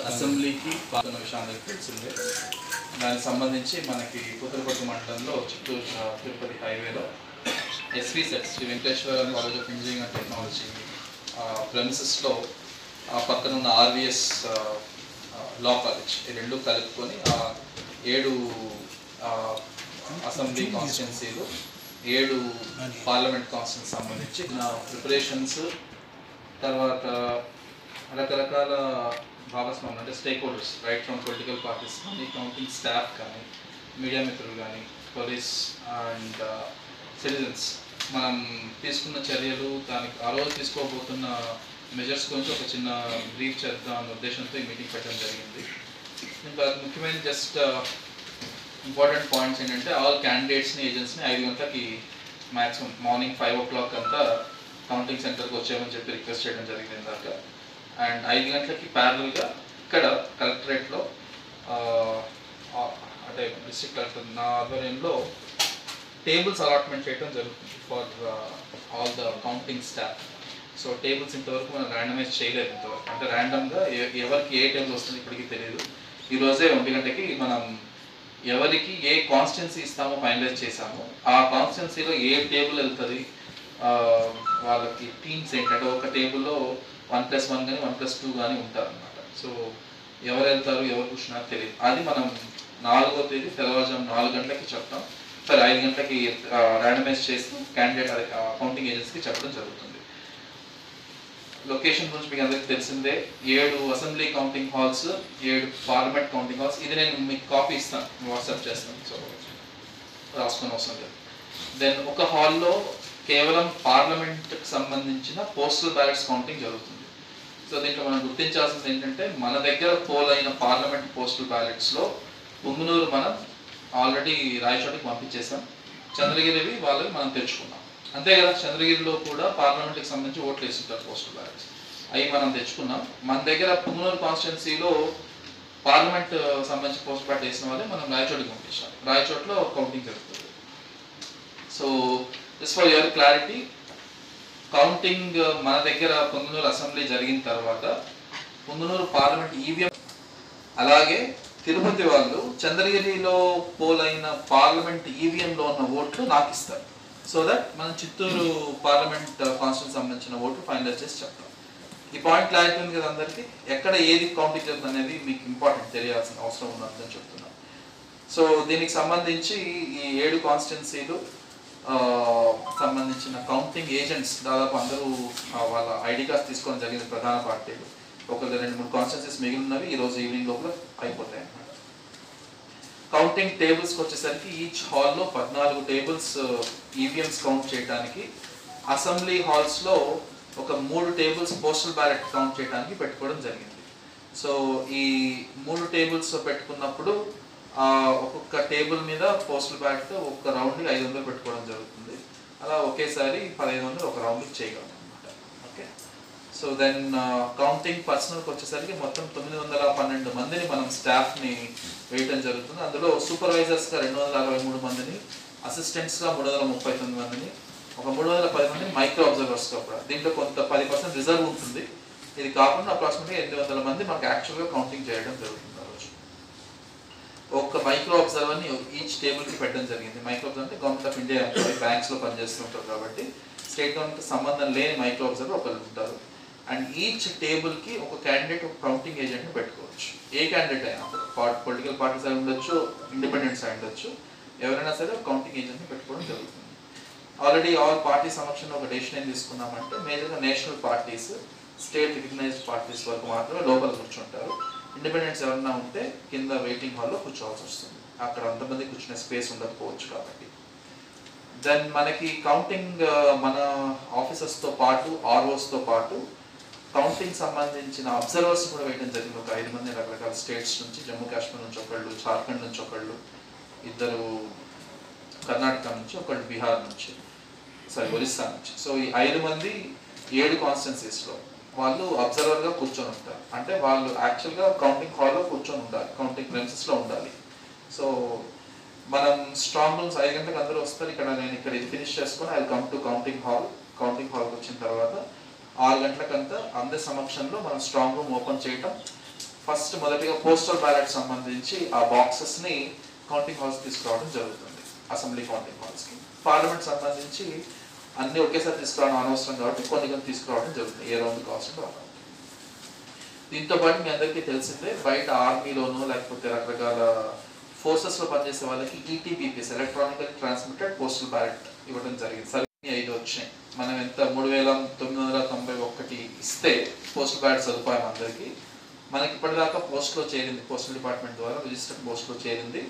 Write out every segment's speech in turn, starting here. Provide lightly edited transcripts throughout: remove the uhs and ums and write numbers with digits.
అసెంబ్లీకి పాల్గొన్న విషయం అందరికీ తెలిసిందే. దానికి సంబంధించి మనకి పుత్తలపట్టు మండలంలో చిత్తూరు తిరుపతి హైవేలో SV CET Sri Venkateswara college of engineering and technology ప్రెమిసెస్లో పక్కన ఉన్న ఆర్వీఎస్ లా కాలేజ్ ఈ రెండు కలుపుకొని 7 అసెంబ్లీ కాన్స్టిట్యున్సీలు 7 పార్లమెంట్ కాన్స్టిట్యున్సీ సంబంధించి ప్రిపరేషన్స్, తర్వాత రకరకాల భాగస్వాములు అంటే stake holders right from political parties కానీ, కౌంటింగ్ స్టాఫ్ కానీ, మీడియా మిత్రులు కానీ, పోలీస్ అండ్ సిటిజన్స్ మనం తీసుకున్న చర్యలు, దానికి ఆ రోజు తీసుకోబోతున్న మెజర్స్ గురించి ఒక చిన్న బ్రీఫ్ చేద్దాం అనే ఉద్దేశంతో ఈ మీటింగ్ పెట్టడం జరిగింది. ఇంకా ముఖ్యమైన జస్ట్ ఇంపార్టెంట్ పాయింట్స్ ఏంటంటే ఆల్ క్యాండిడేట్స్ని ఏజెంట్స్ని 5 గంటలకి మ్యాక్సిమం మార్నింగ్ 5 o'clock అంతా కౌంటింగ్ సెంటర్కి వచ్చేయమని చెప్పి రిక్వెస్ట్ చేయడం జరిగింది ఇందాక. అండ్ 5 గంటలకి ప్యారల్గా ఇక్కడ కలెక్టరేట్లో అంటే డిస్ట్రిక్ట్ కలెక్టర్ నా ఆధ్వర్యంలో టేబుల్స్ అలాట్మెంట్ చేయడం జరుగుతుంది for all the counting staff. So tables ఇంతవరకు మనం ర్యాండమైజ్ చేయలేదు ఇంతవరకు, అంటే ర్యాండమ్గా ఎవరికి ఏ టేబుల్ వస్తుంది ఇప్పటికీ తెలియదు. ఈరోజే 1 గంటకి మనం ఎవరికి ఏ కాన్స్టిట్యున్సీ ఇస్తామో ఫైనలైజ్ చేసాము. ఆ కాన్స్టిట్యున్సీలో ఏ టేబుల్ వెళ్తుంది, వాళ్ళకి టీమ్స్ ఏంటంటే ఒక టేబుల్లో 1+1 కానీ 1+2 కానీ ఉంటారనమాట. సో ఎవరు వెళ్తారు ఎవరు కూర్చున్నారో తెలియదు. అది మనం 4వ తేదీ తెల్లవారుజాము 4 గంటలకి చెప్తాం. సరే 5 గంటలకి ర్యాండమైజ్ చేసి క్యాండిడేట్ కౌంటింగ్ ఏజెన్సీకి చెప్పడం జరుగుతుంది. లొకేషన్ గురించి మీకు అందరికీ తెలిసిందే. 7 assembly counting halls, 7 parliament counting halls. ఇది నేను మీకు కాపీ ఇస్తాను, వాట్సాప్ చేస్తాను, సో రాసుకొని అవసరం లేదు. దెన్ ఒక హాల్లో కేవలం పార్లమెంట్కి సంబంధించిన పోస్టల్ బ్యాలెట్స్ కౌంటింగ్ జరుగుతుంది. సో దీంట్లో మనం గుర్తించాల్సింది ఏంటంటే మన దగ్గర పోల్ అయిన పార్లమెంట్ పోస్టల్ బ్యాలెట్స్లో పుంగనూరు మనం ఆల్రెడీ రాయచోటికి పంపించేసాం, చంద్రగిరివి వాళ్ళకి మనం తెచ్చుకున్నాం. అంతే కదా, చంద్రగిరిలో కూడా పార్లమెంట్కి సంబంధించి ఓట్లు వేస్తుంటారు పోస్టల్ బ్యాలెట్స్, అవి మనం తెచ్చుకున్నాం. మన దగ్గర పుంగనూరు కాన్స్టిట్యున్సీలో పార్లమెంట్ సంబంధించి పోస్టల్ బ్యాలెట్ వేసిన వాళ్ళే మనం రాయచోటికి పంపించాం. రాయచోట్లో కౌంటింగ్ జరుగుతుంది. So just for your clarity, counting మన దగ్గర పుంగనూరు అసెంబ్లీ జరిగిన తర్వాత పుంగనూరు పార్లమెంట్ ఈవీఎం, అలాగే తిరుపతి వాళ్ళు చంద్రగిరిలో పోల్ అయిన పార్లమెంట్ ఈవీఎంలో ఉన్న ఓట్లు నాకు ఇస్తారు. సో దట్ మనం చిత్తూరు పార్లమెంట్ కాన్స్టిట్యూన్సీ సంబంధించిన ఓట్లు ఫైనలైజ్ చేసి చెప్తాం. ఈ పాయింట్ క్లారిటీ ఉంది కదా అందరికీ, ఎక్కడ ఏది కౌంటింగ్ జరుగుతుంది అనేది మీకు ఇంపార్టెంట్ తెలియాల్సిన అవసరం ఉన్నదని చెప్తున్నాం. సో దీనికి సంబంధించి ఈ 7 కాన్స్టిట్యున్సీలు సంబంధించిన కౌంటింగ్ ఏజెంట్స్ దాదాపు అందరూ వాళ్ళ ఐడి కార్డ్స్ తీసుకోవడం జరిగింది. ప్రధాన పార్టీలు ఒక 2-3 కాన్స్టిట్యున్సీస్ మిగిలినవి ఈరోజు ఈవినింగ్ లోపల అయిపోతాయి అన్నమాట. కౌంటింగ్ టేబుల్స్కి వచ్చేసరికి ఈచ్ హాల్లో 14 టేబుల్స్ ఈవీఎంస్ కౌంట్ చేయడానికి, అసెంబ్లీ హాల్స్లో ఒక 3 టేబుల్స్ పోస్టల్ బ్యాలెట్ కౌంట్ చేయడానికి పెట్టుకోవడం జరిగింది. సో ఈ 3 టేబుల్స్ పెట్టుకున్నప్పుడు ఒక్కొక్క టేబుల్ మీద పోస్టల్ బ్యాలెట్ ఒక్క రౌండ్కి 500 పెట్టుకోవడం జరుగుతుంది. అలా ఒకేసారి 1500 ఒక రౌండ్కి చేయగలం అనమాట. ఓకే, సో దెన్ కౌంటింగ్ పర్సనల్కి వచ్చేసరికి మొత్తం 912 మందిని మనం స్టాఫ్ని వేయటం జరుగుతుంది. అందులో సూపర్వైజర్స్గా 263 మందిని, అసిస్టెంట్స్గా 339 మందిని, ఒక 310 మందిని మైక్రో అబ్జర్వర్స్గా కూడా. దీంట్లో కొంత 10% రిజర్వ్ ఉంటుంది. ఇది కాకుండా అప్రాక్సిమేట్గా 800 మంది మనకు యాక్చువల్గా కౌంటింగ్ చేయడం జరుగుతుంది. ఒక మైక్రో అబ్జర్వర్ని ఈచ్ టేబుల్కి పెట్టడం జరిగింది. మైక్రో అబ్జర్వర్ అంటే గవర్నమెంట్ ఆఫ్ ఇండియా ఎంప్లాయీ, బ్యాంక్స్లో పనిచేస్తుంటారు కాబట్టి స్టేట్ గవర్నమెంట్కి సంబంధం లేని మైక్రో అబ్జర్వర్ ఒకరు ఉంటారు. అండ్ ఈచ్ టేబుల్కి ఒక క్యాండిడేట్, ఒక కౌంటింగ్ ఏజెంట్ని పెట్టుకోవచ్చు. ఏ క్యాండిడేట్ అయినా, పొలిటికల్ పార్టీస్ అయి ఉండొచ్చు, ఇండిపెండెంట్స్ అయి ఉండొచ్చు, ఎవరైనా సరే ఒక కౌంటింగ్ ఏజెంట్ని పెట్టుకోవడం జరుగుతుంది. ఆల్రెడీ ఆల్ పార్టీ సమక్షంలో ఒక డెసిషన్ ఏం తీసుకున్నామంటే మేజర్గా national parties, state recognised parties వరకు మాత్రమే లోపల కూర్చుంటారు. ఇండిపెండెంట్స్ ఎవరన్నా ఉంటే కింద వెయిటింగ్ హాల్లో కూర్చోవాల్సి వస్తుంది, అక్కడ అంతమంది కూర్చునే స్పేస్ ఉండకపోవచ్చు కాబట్టి. దెన్ మనకి కౌంటింగ్ మన ఆఫీసర్స్తో పాటు, ఆర్ఓస్తో పాటు కౌంటింగ్ సంబంధించిన అబ్జర్వర్స్ కూడా వేయడం జరిగింది. ఒక 5 మంది రకరకాల స్టేట్స్ నుంచి, జమ్మూ కాశ్మీర్ నుంచి ఒకళ్ళు, జార్ఖండ్ నుంచి ఒకళ్ళు, 2 కర్ణాటక నుంచి, ఒకళ్ళు బీహార్ నుంచి, ఒరిస్సా నుంచి. సో ఈ 5 మంది 7 కాన్స్టిట్యున్సీస్లో వాళ్ళు అబ్జర్వర్గా కూర్చొని ఉంటారు. అంటే వాళ్ళు యాక్చువల్గా కౌంటింగ్ హాల్లో కూర్చొని ఉండాలి, కౌంటింగ్ ప్రెమిసెస్లో ఉండాలి. సో మనం స్ట్రాంగ్ రూమ్స్ 5 గంటలకు అందరూ వస్తారు. ఇక్కడ నేను ఇది ఫినిష్ చేసుకొని ఐ కమ్ టు కౌంటింగ్ హాల్కి వచ్చిన తర్వాత 6 గంటలకంతా అందరి సమక్షంలో మనం స్ట్రాంగ్ రూమ్ ఓపెన్ చేయటం. ఫస్ట్ మొదటిగా పోస్టల్ బ్యాలెట్ సంబంధించి ఆ బాక్సెస్ని కౌంటింగ్ హాల్స్ తీసుకురావడం జరుగుతుంది, అసెంబ్లీ కౌంటింగ్ హాల్స్కి. పార్లమెంట్ సంబంధించి అన్ని ఒకేసారి తీసుకురావడం అనవసరం కాబట్టి కొన్ని తీసుకురావడం జరుగుతుంది, ఏ రౌండ్ కావాల్సిన రౌండ్. దీంతో పాటు మీ అందరికీ తెలిసిందే, బయట ఆర్మీలోనూ లేకపోతే రకరకాల ఫోర్సెస్లో పనిచేసే వాళ్ళకి ఈటీబీపీఎస్, ఎలక్ట్రానికల్ ట్రాన్స్మిటెడ్ పోస్టల్ బ్యాలెట్ ఇవ్వడం జరిగింది. సరిగ్గా 5 వచ్చినాయి. మనం ఎంత 3991 ఇస్తే పోస్టల్ బ్యాలెట్ సదుపాయం అందరికీ. మనకి ఇప్పటిదాకా పోస్ట్లో చేరింది, పోస్టల్ డిపార్ట్మెంట్ ద్వారా రిజిస్టర్డ్ పోస్ట్లో చేరింది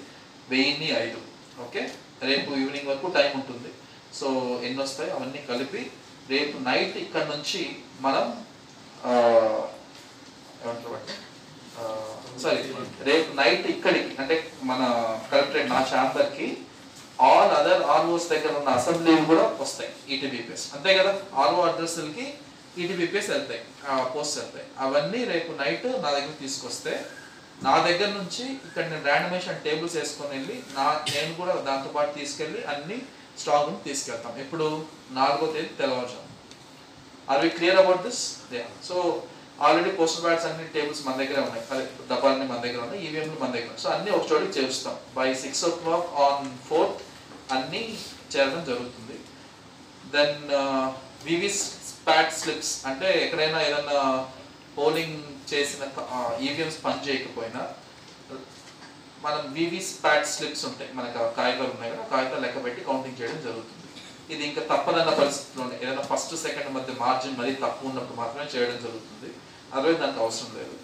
1005. ఓకే, రేపు ఈవినింగ్ వరకు టైం ఉంటుంది. సో ఎన్ని వస్తాయి అవన్నీ కలిపి రేపు నైట్ ఇక్కడ నుంచి మనం రేపు నైట్ ఇక్కడికి అంటే మన కలెక్టరేట్ నా ఛాంబర్కి ఆల్ అదర్ ఆర్ఓస్ దగ్గర ఉన్న అసెంబ్లీలు కూడా వస్తాయి ఈటీబీపీఎస్. అంతే కదా, ఆర్ఓ అడ్రస్లకి ఈటీబీపీఎస్ వెళ్తాయి, పోస్ట్ వెళ్తాయి. అవన్నీ రేపు నైట్ నా దగ్గర తీసుకొస్తే నా దగ్గర నుంచి ఇక్కడ నేను ర్యాండమైజేషన్ టేబుల్స్ వేసుకొని వెళ్ళి నేను కూడా దాంతో పాటు తీసుకెళ్ళి అన్ని స్టాక్ రూమ్ తీసుకెళ్తాం. ఇప్పుడు 4వ తేదీ తెల్లవారుజాము. Are we clear about this? So already postal ballots అన్ని టేబుల్స్ మన దగ్గర ఉన్నాయి, డబ్బాలన్నీ మన దగ్గర ఉన్నాయి, ఈవీఎంలు మన దగ్గర ఉన్నాయి. సో అన్ని ఒక చోటికి చేరుస్తాం. బై 6 o'clock on 4th అన్నీ చేరడం జరుగుతుంది. దెన్ వివిప్యాట్ స్లిప్స్ అంటే ఎక్కడైనా ఏదైనా పోలింగ్ చేసిన ఈవీఎంస్ పని చేయకపోయినా మనం వివిప్యాట్ స్లిప్స్ ఉంటాయి, మనకు కాగితాలు ఉన్నాయి కదా, కాగితాలు లెక్క పెట్టి కౌంటింగ్ చేయడం జరుగుతుంది. ఇది ఇంకా తప్పదన్న పరిస్థితుల్లో ఏదైనా ఫస్ట్ సెకండ్ మధ్య మార్జిన్ మరీ తక్కువ ఉన్నప్పుడు మాత్రమే చేయడం జరుగుతుంది, అదర్వైజ్ దానికి అవసరం లేదు.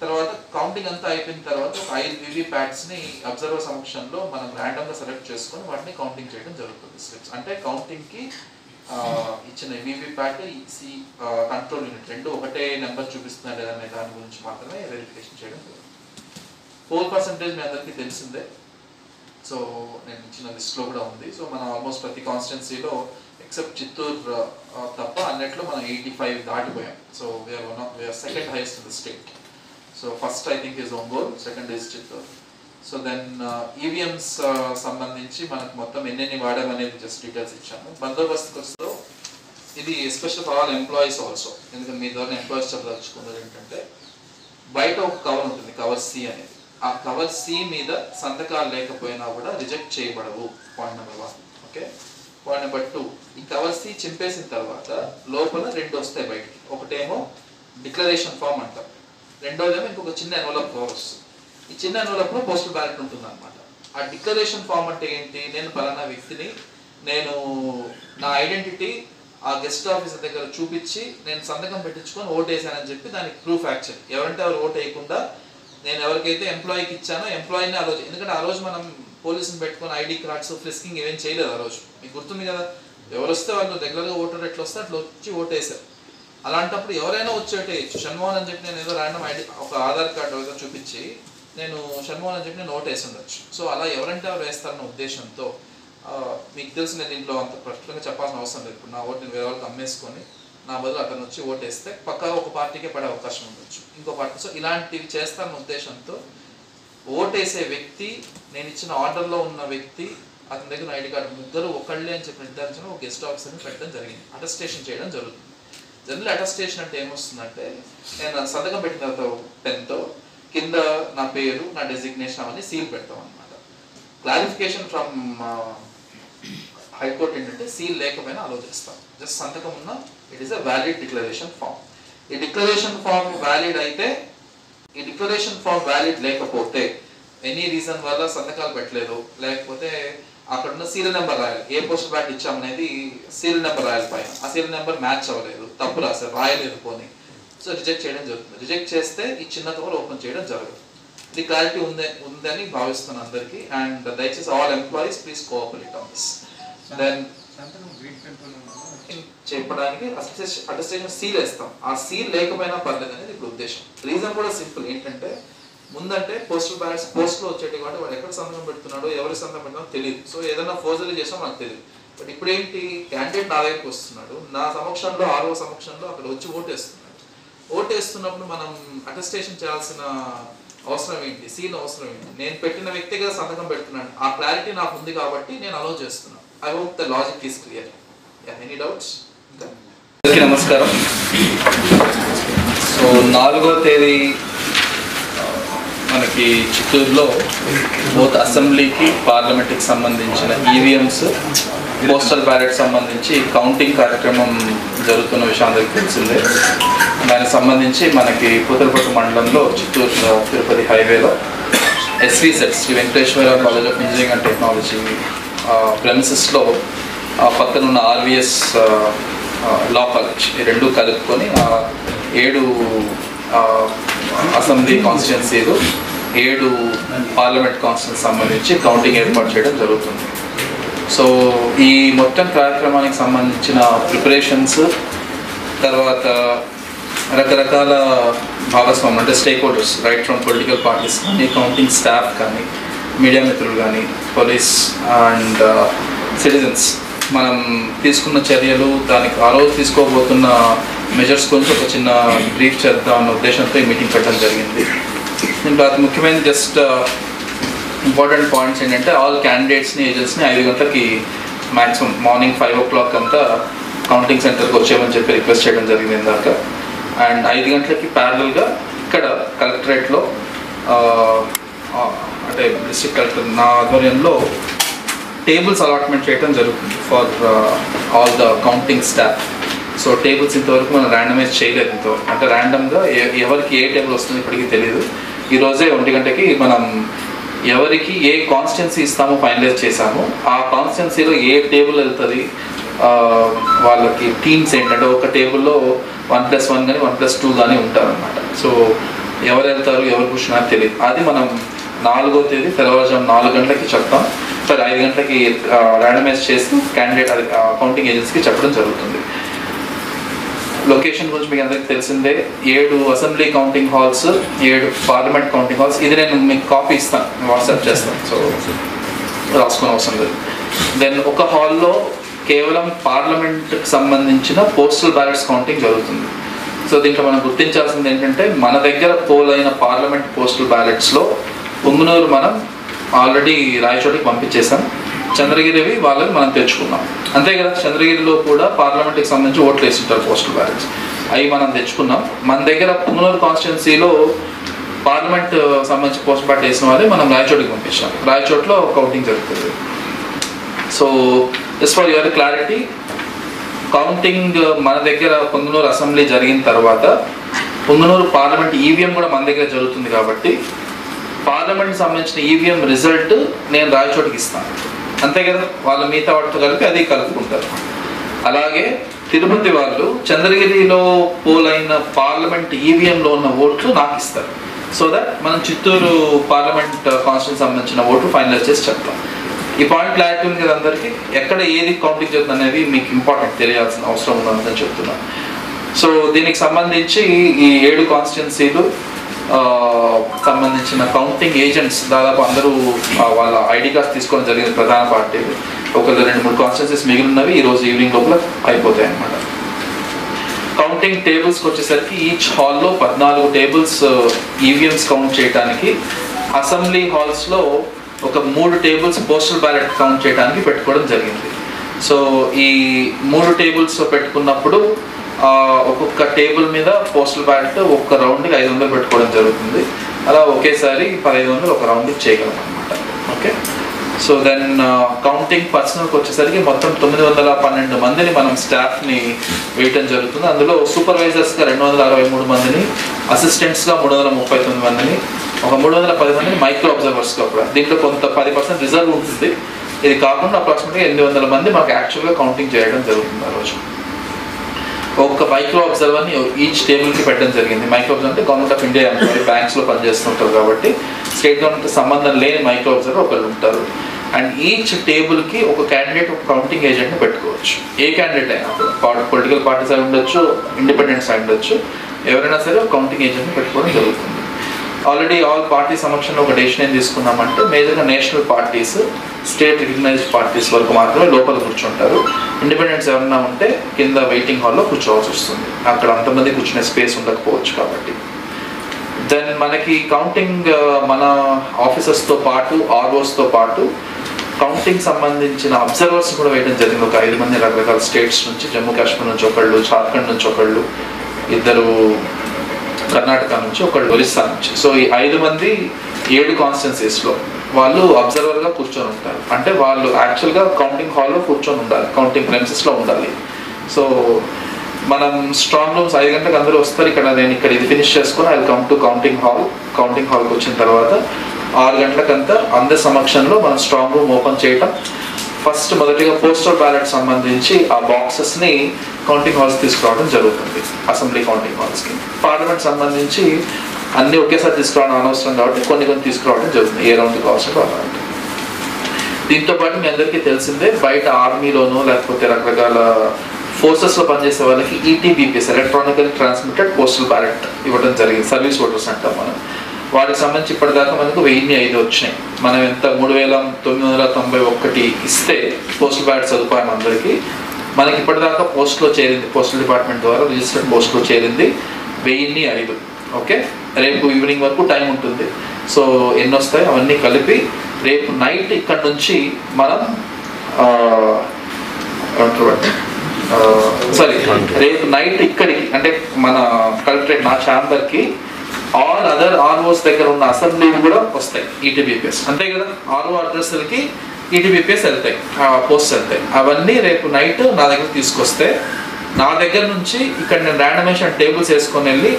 తర్వాత కౌంటింగ్ అంతా అయిపోయిన తర్వాత ఒక 5 వివిప్యాట్స్ని అబ్జర్వర్ సమక్షంలో మనం ర్యాండమ్గా సెలెక్ట్ చేసుకొని వాటిని కౌంటింగ్ చేయడం జరుగుతుంది. స్లిప్స్ అంటే కౌంటింగ్కి ఇచ్చిన వివిప్యాట్ కంట్రోల్ యూనిట్ రెండు ఒకటే నెంబర్ చూపిస్తున్నా లేదనే దాని గురించి మాత్రమే వెరిఫికేషన్ చేయడం జరుగుతుంది. 4% మీ అందరికీ తెలిసిందే. సో నేను ఇచ్చిన లిస్ట్లో కూడా ఉంది. సో మనం ఆల్మోస్ట్ ప్రతి కాన్స్టిట్యున్సీలో ఎక్సెప్ట్ చిత్తూరు తప్ప అన్నిట్లో మనం 85 దాటిపోయాం. So we are second highest in the state. So first I think is Ongole, second is Chittoor. So then EVMs సంబంధించి మనకు మొత్తం ఎన్నెన్ని వాడామనేది జస్ట్ డీటెయిల్స్ ఇచ్చాము. బందోబస్తు ఖర్చులో ఇది special for all employees also, ఎందుకంటే మీ ద్వారా ఎంప్లాయీస్ చెప్పదలుచుకున్నది ఏంటంటే బయట ఒక కవర్ ఉంటుంది, కవర్ సి అనేది. ఆ కవర్ సి మీద సంతకాలు లేకపోయినా కూడా రిజెక్ట్ చేయబడవు. Point number 1. Okay, point number 2, ఈ కవర్ సి చింపేసిన తర్వాత లోపల 2 వస్తాయి బయటికి. ఒకటేమో డిక్లరేషన్ ఫామ్ అంటాం, రెండోదేమో ఇంకొక చిన్న ఎన్వలప్ కవర్ వస్తుంది. ఈ చిన్న ఎన్వలప్లో పోస్టల్ బ్యాలెట్ ఉంటుంది అనమాట. ఆ డిక్లరేషన్ ఫామ్ అంటే ఏంటి? నేను పలానా వ్యక్తిని, నేను నా ఐడెంటిటీ ఆ గెస్ట్ ఆఫీసర్ దగ్గర చూపించి నేను సంతకం పెట్టించుకొని ఓటు వేసానని చెప్పి దానికి ప్రూఫ్. యాక్చువల్లీ ఎవరంటే ఎవరు ఓటు వేయకుండా నేను ఎవరికైతే ఎంప్లాయీకి ఇచ్చానో ఎంప్లాయీని ఆ రోజు, ఎందుకంటే ఆ రోజు మనం పోలీసుని పెట్టుకొని ఐడి కార్డ్స్ ఫ్రిస్కింగ్ ఏమేం చేయలేదు. ఆ రోజు మీకు గుర్తుంది కదా, ఎవరు వస్తే వాళ్ళు రెగ్యులర్గా ఓటర్ ఎట్లా వస్తే అట్లా వచ్చి ఓటు వేశారు. అలాంటప్పుడు ఎవరైనా వచ్చి ఓటు వేయచ్చు. షణ్మోహన్ అని చెప్పి నేను ఏదో ర్యాండమ్ ఐడి ఒక ఆధార్ కార్డు ఏదో చూపించి నేను షణ్మోహన్ అని చెప్పి నేను ఓటు వేసి ఉండొచ్చు. సో అలా ఎవరంటే ఎవరు వేస్తారన్న ఉద్దేశంతో మీకు తెలిసి నేను దీంట్లో అంత ప్రశ్నగా చెప్పాల్సిన అవసరం లేదు. ఇప్పుడు నా ఓటు నేను వేరే వాళ్ళకి అమ్మేసుకొని నా బదులు అతను వచ్చి ఓటు వేస్తే పక్కా ఒక పార్టీకే పడే అవకాశం ఉండొచ్చు, ఇంకో పార్టీ. సో ఇలాంటివి చేస్తారన్న ఉద్దేశంతో ఓటేసే వ్యక్తి, నేను ఇచ్చిన ఆర్డర్లో ఉన్న వ్యక్తి, అతని దగ్గర ఐడి కార్డు, ముగ్గురు ఒకళ్ళే అని చెప్పి నిర్ధారించిన ఒక గెస్ట్ ఆఫీసర్ని పెట్టడం జరిగింది. అటెస్టేషన్ చేయడం జరుగుతుంది. జనరల్ అటెస్టేషన్ అంటే ఏమొస్తుందంటే నేను సంతకం పెట్టిన తర్వాత పెన్తో కింద నా పేరు, నా డెసిగ్నేషన్ అవన్నీ సీల్ పెడతాం అనమాట. క్లారిఫికేషన్ ఫ్రమ్ హైకోర్టు ఏంటంటే సీల్ లేకపోయినా అలో చేస్తాం, జస్ట్ సంతకం ఉన్న it is a valid declaration form. ఈ డిక్లరేషన్ ఫామ్ వ్యాలిడ్ అయితే, ఈ డిక్లరేషన్ ఫామ్ వ్యాలిడ్ లేకపోతే, ఎనీ రీజన్ వల్ల సంతకాలు పెట్టలేదు, లేకపోతే అక్కడ ఉన్న సీరియల్ నెంబర్ రాయాలి, ఏ పోస్ట్ బ్యాట్ ఇచ్చామనేది సీరియల్ నెంబర్ రాయాలి పైన, ఆ సీరియల్ నెంబర్ మ్యాచ్ అవ్వలేదు, తప్పు రాశారు, రాయలేదు పోనీ, సో రిజెక్ట్ చేయడం జరుగుతుంది. రిజెక్ట్ చేస్తే ఈ చిన్న కవర్ ఓపెన్ చేయడం జరగదు. ఇది క్లారిటీ ఉందని భావిస్తున్నాను అందరికీ. అండ్ దయచేసి all employees please cooperate on this. Then చెప్పడానికి అటెస్టేషన్ సీల్ వేస్తాం. ఆ సీల్ లేకపోయినా పర్లేదు అనేది ఇప్పుడు ఉద్దేశం. రీజన్ కూడా సింపుల్, ఏంటంటే ముందంటే పోస్టల్ బ్యాలెట్స్ పోస్ట్లో వచ్చేటి కాబట్టి వాడు ఎక్కడ సంతకం పెడుతున్నాడో ఎవరి సంతకం పెడుతున్నాడో తెలియదు. సో ఏదైనా ఫోర్జరీ చేసినా మనకు తెలియదు. బట్ ఇప్పుడు ఏంటి, క్యాండిడేట్ నా దగ్గరికి వస్తున్నాడు, నా సమక్షంలో ఆర్ఓ సమక్షంలో అక్కడ వచ్చి ఓటేస్తున్నాడు. ఓటేస్తున్నప్పుడు మనం అటెస్టేషన్ చేయాల్సిన అవసరం ఏంటి, సీల్ అవసరం ఏంటి? నేను పెట్టిన వ్యక్తిగా సంతకం పెడుతున్నాను, ఆ క్లారిటీ నాకు ఉంది కాబట్టి నేను అలౌ చేస్తున్నాను. I hope the logic is clear. Any doubts? అందరికీ నమస్కారం. సో 4వ తేదీ మనకి చిత్తూరులో బోత్ అసెంబ్లీకి పార్లమెంట్కి సంబంధించిన ఈవీఎంస్ పోస్టల్ బ్యాలెట్ సంబంధించి కౌంటింగ్ కార్యక్రమం జరుగుతున్న విషయం అందరికీ తెలిసిందే. దానికి సంబంధించి మనకి పూతలపట్టు మండలంలో చిత్తూరు తిరుపతి హైవేలో SV CET Sri Venkateswara college of engineering and technology ప్రెమిసెస్లో పక్కనున్న ఆర్వీఎస్ లా కాలేజ్ ఈ రెండు కలుపుకొని 7 అసెంబ్లీ కాన్స్టిట్యున్సీలు 7 పార్లమెంట్ కాన్స్టిట్యున్సీ సంబంధించి కౌంటింగ్ ఏర్పాటు చేయడం జరుగుతుంది. సో ఈ మొత్తం కార్యక్రమానికి సంబంధించిన ప్రిపరేషన్స్, తర్వాత రకరకాల భాగస్వాములు అంటే stake holders right from political parties కానీ, కౌంటింగ్ స్టాఫ్ కానీ, మీడియా మిత్రులు కానీ, పోలీస్ అండ్ సిటిజన్స్ మనం తీసుకున్న చర్యలు, దానికి ఆ రోజు తీసుకోబోతున్న మెజర్స్ గురించి ఒక చిన్న బ్రీఫ్ చేద్దాం అన్న ఉద్దేశంతో ఈ మీటింగ్ పెట్టడం జరిగింది. దీంట్లో అతి ముఖ్యమైన జస్ట్ ఇంపార్టెంట్ పాయింట్స్ ఏంటంటే ఆల్ క్యాండిడేట్స్ని, ఏజెంట్స్ని 5 గంటలకి మ్యాక్సిమం మార్నింగ్ 5 o'clock అంతా కౌంటింగ్ సెంటర్కి వచ్చేయమని చెప్పి రిక్వెస్ట్ చేయడం జరిగింది ఇందాక. అండ్ 5 గంటలకి ప్యారలల్గా ఇక్కడ కలెక్టరేట్లో అంటే డిస్ట్రిక్ట్ కలెక్టర్ నా ఆధ్వర్యంలో టేబుల్స్ అలాట్మెంట్ చేయడం జరుగుతుంది for all the counting staff. So tables ఇంతవరకు మనం ర్యాండమైజ్ చేయలేదు ఇంతవరకు, అంటే ర్యాండమ్గా ఎవరికి ఏ టేబుల్ వస్తుందో ఇప్పటికీ తెలియదు. ఈరోజే 1 గంటకి మనం ఎవరికి ఏ కాన్స్టిట్యున్సీ ఇస్తామో ఫైనలైజ్ చేశాము. ఆ కాన్స్టిట్యున్సీలో ఏ టేబుల్ వెళ్తుంది, వాళ్ళకి టీమ్స్ ఏంటంటే ఒక టేబుల్లో 1+1 కానీ 1+2 కానీ ఉంటారనమాట. సో ఎవరు వెళ్తారు, ఎవరు కూర్చున్నారో తెలియదు. అది మనం 4వ తేదీ తెల్లవారుజాము 4 గంటలకి చెప్తాం. సరే 5 గంటలకి ర్యాండమైజ్ చేసి క్యాండిడేట్ అది కౌంటింగ్ ఏజెన్సీకి చెప్పడం జరుగుతుంది. లొకేషన్ గురించి మీకు అందరికీ తెలిసిందే. 7 assembly counting halls, 7 parliament counting halls. ఇది నేను మీకు కాపీ ఇస్తాను, వాట్సాప్ చేస్తాను, సో రాసుకునే అవసరం లేదు. దెన్ ఒక హాల్లో కేవలం పార్లమెంట్కి సంబంధించిన పోస్టల్ బ్యాలెట్స్ కౌంటింగ్ జరుగుతుంది. సో దీంట్లో మనం గుర్తించాల్సింది ఏంటంటే మన దగ్గర పోల్ అయిన పార్లమెంట్ పోస్టల్ బ్యాలెట్స్లో పొంగునూరు మనం ఆల్రెడీ రాయచోటికి పంపించేసాం, చంద్రగిరివి వాళ్ళకి మనం తెచ్చుకున్నాం. అంతే కదా, చంద్రగిరిలో కూడా పార్లమెంట్కి సంబంధించి ఓట్లు వేస్తుంటారు పోస్టల్ బ్యాలెట్స్, అవి మనం తెచ్చుకున్నాం. మన దగ్గర పొంగునూరు కాన్స్టిట్యున్సీలో పార్లమెంట్ సంబంధించి పోస్టల్ బ్యాలెట్ వేసిన వాళ్ళే మనం రాయచోటికి పంపించాం. రాయచోట్లో కౌంటింగ్ జరుగుతుంది. So just for your clarity, counting మన దగ్గర పొంగునూరు అసెంబ్లీ జరిగిన తర్వాత పొంగునూరు పార్లమెంట్ ఈవీఎం కూడా మన దగ్గర జరుగుతుంది కాబట్టి పార్లమెంట్కి సంబంధించిన ఈవీఎం రిజల్ట్ నేను రాయచోటికి ఇస్తాను, అంతే కదా. వాళ్ళ మిగతా వాటితో కలిపి అది కలుపుకుంటారు. అలాగే తిరుపతి వాళ్ళు చంద్రగిరిలో పోలైన పార్లమెంట్ ఈవీఎంలో ఉన్న ఓట్లు నాకు ఇస్తారు. సో దట్ మనం చిత్తూరు పార్లమెంట్ కాన్స్టిట్యూన్సీ సంబంధించిన ఓట్లు ఫైనలైజ్ చేసి చెప్తాం. ఈ పాయింట్ క్లారిటీ ఉంది కదా అందరికీ, ఎక్కడ ఏది కౌంటింగ్ జరుగుతుంది అనేది మీకు ఇంపార్టెంట్ తెలియాల్సిన అవసరం ఉన్నదని చెప్తున్నాను. సో దీనికి సంబంధించి ఈ 7 కాన్స్టిట్యున్సీలు సంబంధించిన కౌంటింగ్ ఏజెంట్స్ దాదాపు అందరూ వాళ్ళ ఐడి కార్డ్స్ తీసుకోవడం జరిగింది. ప్రధాన పార్టీలు ఒకళ్ళు 2-3 కాన్స్టిట్యున్సీస్ మిగిలినవి ఈరోజు ఈవినింగ్ లోపల అయిపోతాయి అన్నమాట. కౌంటింగ్ టేబుల్స్కి వచ్చేసరికి ఈచ్ హాల్లో 14 టేబుల్స్ ఈవీఎంస్ కౌంట్ చేయడానికి, అసెంబ్లీ హాల్స్లో ఒక 3 టేబుల్స్ పోస్టల్ బ్యాలెట్ కౌంట్ చేయడానికి పెట్టుకోవడం జరిగింది. సో ఈ 3 టేబుల్స్ పెట్టుకున్నప్పుడు ఒక్కొక్క టేబుల్ మీద పోస్టల్ బ్యాలెట్ ఒక్క రౌండ్కి 500 పెట్టుకోవడం జరుగుతుంది. అలా ఒకేసారి 1500 ఒక రౌండ్కి చేయగలం అనమాట. ఓకే, సో దెన్ కౌంటింగ్ పర్సనల్కి వచ్చేసరికి మొత్తం 912 మందిని మనం స్టాఫ్ని వేయటం జరుగుతుంది. అందులో సూపర్వైజర్స్గా 263 మందిని, అసిస్టెంట్స్గా 339 మందిని, ఒక 310 మందిని మైక్రో అబ్జర్వర్స్గా కూడా. దీంట్లో కొంత 10% రిజర్వ్ ఉంటుంది. ఇది కాకుండా అప్రాక్సిమేట్గా 800 మంది మాకు యాక్చువల్గా కౌంటింగ్ చేయడం జరుగుతుంది ఆ రోజు. ఒక్క మైక్రో అబ్జర్వర్ని ఈచ్ టేబుల్కి పెట్టడం జరిగింది. మైక్రో అబ్జర్వర్ అంటే గవర్నమెంట్ ఆఫ్ ఇండియా ఎంప్లాయీ, బ్యాంక్స్లో పనిచేస్తుంటారు కాబట్టి స్టేట్ గవర్నమెంట్ సంబంధం లేని మైక్రో అబ్జర్వర్ ఒకళ్ళు ఉంటారు. అండ్ ఈచ్ టేబుల్కి ఒక క్యాండిడేట్, ఒక కౌంటింగ్ ఏజెంట్ని పెట్టుకోవచ్చు. ఏ క్యాండిడేట్ అయినా, పొలిటికల్ పార్టీస్ అయి ఉండొచ్చు, ఇండిపెండెంట్స్ అయి ఉండొచ్చు, ఎవరైనా సరే ఒక కౌంటింగ్ ఏజెంట్ని పెట్టుకోవడం జరుగుతుంది. ఆల్రెడీ ఆల్ పార్టీ సమక్షంలో ఒక డెసిషన్ ఏం తీసుకున్నామంటే, మేజర్గా national parties, state recognised parties వరకు మాత్రమే లోపల కూర్చుంటారు. ఇండిపెండెంట్స్ ఎవరైనా ఉంటే కింద వెయిటింగ్ హాల్లో కూర్చోవాల్సి వస్తుంది, అక్కడ అంతమంది కూర్చునే స్పేస్ ఉండకపోవచ్చు కాబట్టి. దెన్ మనకి కౌంటింగ్ మన ఆఫీసర్స్తో పాటు, ఆర్ఓస్తో పాటు కౌంటింగ్ సంబంధించిన అబ్జర్వర్స్ కూడా వేయడం జరిగింది. ఒక 5 మంది రకరకాల స్టేట్స్ నుంచి, జమ్మూ కాశ్మీర్ నుంచి ఒకళ్ళు, జార్ఖండ్ నుంచి ఒకళ్ళు, 2 కర్ణాటక నుంచి, ఒకళ్ళు ఒరిస్సా నుంచి. సో ఈ 5 మంది 7 కాన్స్టిట్యున్సీస్లో వాళ్ళు అబ్జర్వర్గా కూర్చొని ఉంటారు. అంటే వాళ్ళు యాక్చువల్గా కౌంటింగ్ హాల్లో కూర్చొని ఉండాలి, కౌంటింగ్ ప్రెమిసెస్లో ఉండాలి. సో మనం స్ట్రాంగ్ రూమ్స్ 5 గంటలకు అందరూ వస్తారు. నేను ఇక్కడ ఇది ఫినిష్ చేసుకొని ఐ కమ్ టు కౌంటింగ్ హాల్కి వచ్చిన తర్వాత 6 గంటలకంతా అందరి సమక్షంలో మనం స్ట్రాంగ్ రూమ్ ఓపెన్ చేయటం. ఫస్ట్ మొదటిగా పోస్టల్ బ్యాలెట్ సంబంధించి ఆ బాక్సెస్ని కౌంటింగ్ హాల్స్ తీసుకురావడం జరుగుతుంది, అసెంబ్లీ కౌంటింగ్ హాల్స్కి. పార్లమెంట్ సంబంధించి అన్నీ ఒకేసారి తీసుకురావడం అనవసరం కాబట్టి కొన్ని తీసుకురావడం జరుగుతుంది, ఏ రౌండ్ కావాల్సిన పార్లమెంట్. దీంతో పాటు మీ అందరికీ తెలిసిందే, బయట ఆర్మీలోనూ లేకపోతే రకరకాల ఫోర్సెస్లో పనిచేసే వాళ్ళకి ఈటీబీపీఎస్, ఎలక్ట్రానికల్ ట్రాన్స్మిటెడ్ పోస్టల్ బ్యాలెట్ ఇవ్వడం జరిగింది, సర్వీస్ ఓటర్స్ అంటాం మనం. వాటికి సంబంధించి ఇప్పటిదాకా మనకు 1005 వచ్చినాయి. మనం ఎంత 3991 ఇస్తే పోస్టల్ బ్యాలెట్ సదుపాయం అందరికీ. మనకి ఇప్పటిదాకా పోస్ట్లో చేరింది, పోస్టల్ డిపార్ట్మెంట్ ద్వారా రిజిస్టర్డ్ పోస్ట్లో చేరింది 1005. ఓకే, రేపు ఈవినింగ్ వరకు టైం ఉంటుంది. సో ఎన్ని వస్తాయి అవన్నీ కలిపి రేపు నైట్ ఇక్కడ నుంచి మనం రేపు నైట్ ఇక్కడికి అంటే మన కలెక్టరేట్ నా ఛాంబర్కి ఆల్ అదర్ ఆర్ఓస్ దగ్గర ఉన్న అసెంబ్లీలు కూడా వస్తాయి ఈటీబీపీఎస్, అంతే కదా. ఆర్ఓ అడ్రస్లకి ఈటీబీపీఎస్ వెళ్తాయి, పోస్ట్ వెళ్తాయి. అవన్నీ రేపు నైట్ నా దగ్గర తీసుకొస్తే నా దగ్గర నుంచి ఇక్కడ నేను ర్యాండమైజేషన్ టేబుల్స్ వేసుకొని వెళ్ళి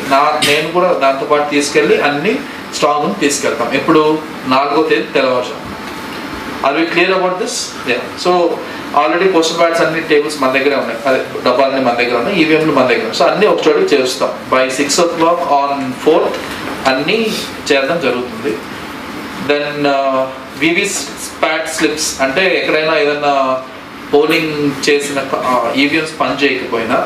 నేను కూడా దాంతోపాటు తీసుకెళ్ళి అన్ని స్ట్రాంగ్ తీసుకెళ్తాం. ఎప్పుడు 4వ తేదీ తెల్లవారుజాము. Are we clear about this? So already postal ballots అన్ని టేబుల్స్ మన దగ్గరే ఉన్నాయి, అదే డబ్బాలన్నీ మన దగ్గర ఉన్నాయి, ఈవీఎంలు మన దగ్గర ఉన్నాయి. సో అన్నీ ఒక చోటికి చేస్తాం. బై 6 o'clock ఆన్ 4th అన్నీ చేయడం జరుగుతుంది. దెన్ వివిప్యాట్ స్లిప్స్ అంటే ఎక్కడైనా ఏదైనా పోలింగ్ చేసిన ఈవీఎంస్ పని చేయకపోయినా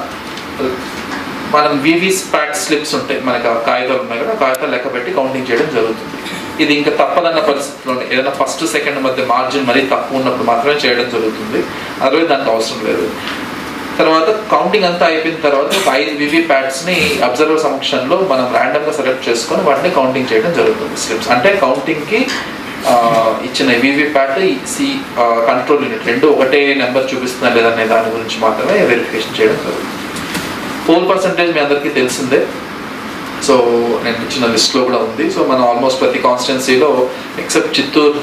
మనం వివిప్యాట్ స్లిప్స్ ఉంటాయి, మనకి కాగితాలు ఉన్నాయి కదా, కాగితాలు లెక్క పెట్టి కౌంటింగ్ చేయడం జరుగుతుంది. ఇది ఇంకా తప్పదన్న పరిస్థితుల్లో ఏదైనా ఫస్ట్ సెకండ్ మధ్య మార్జిన్ మరీ తక్కువ ఉన్నప్పుడు మాత్రమే చేయడం జరుగుతుంది, అదర్వైజ్ దానికి అవసరం లేదు. తర్వాత కౌంటింగ్ అంతా అయిపోయిన తర్వాత ఒక 5 వివిప్యాట్స్ని అబ్జర్వర్ సమక్షంలో మనం ర్యాండమ్గా సెలెక్ట్ చేసుకొని వాటిని కౌంటింగ్ చేయడం జరుగుతుంది. స్లిప్స్ అంటే కౌంటింగ్కి ఇచ్చిన వివిప్యాట్ కంట్రోల్ యూనిట్ 2 ఒకటే నెంబర్ చూపిస్తున్నా లేదనే దాని గురించి మాత్రమే వెరిఫికేషన్ చేయడం జరుగుతుంది. పోల్ పర్సంటేజ్ మీ అందరికీ తెలిసిందే, సో నేను ఇచ్చిన లిస్ట్లో కూడా ఉంది. సో మనం ఆల్మోస్ట్ ప్రతి కాన్స్టిట్యున్సీలో ఎక్సెప్ట్ చిత్తూరు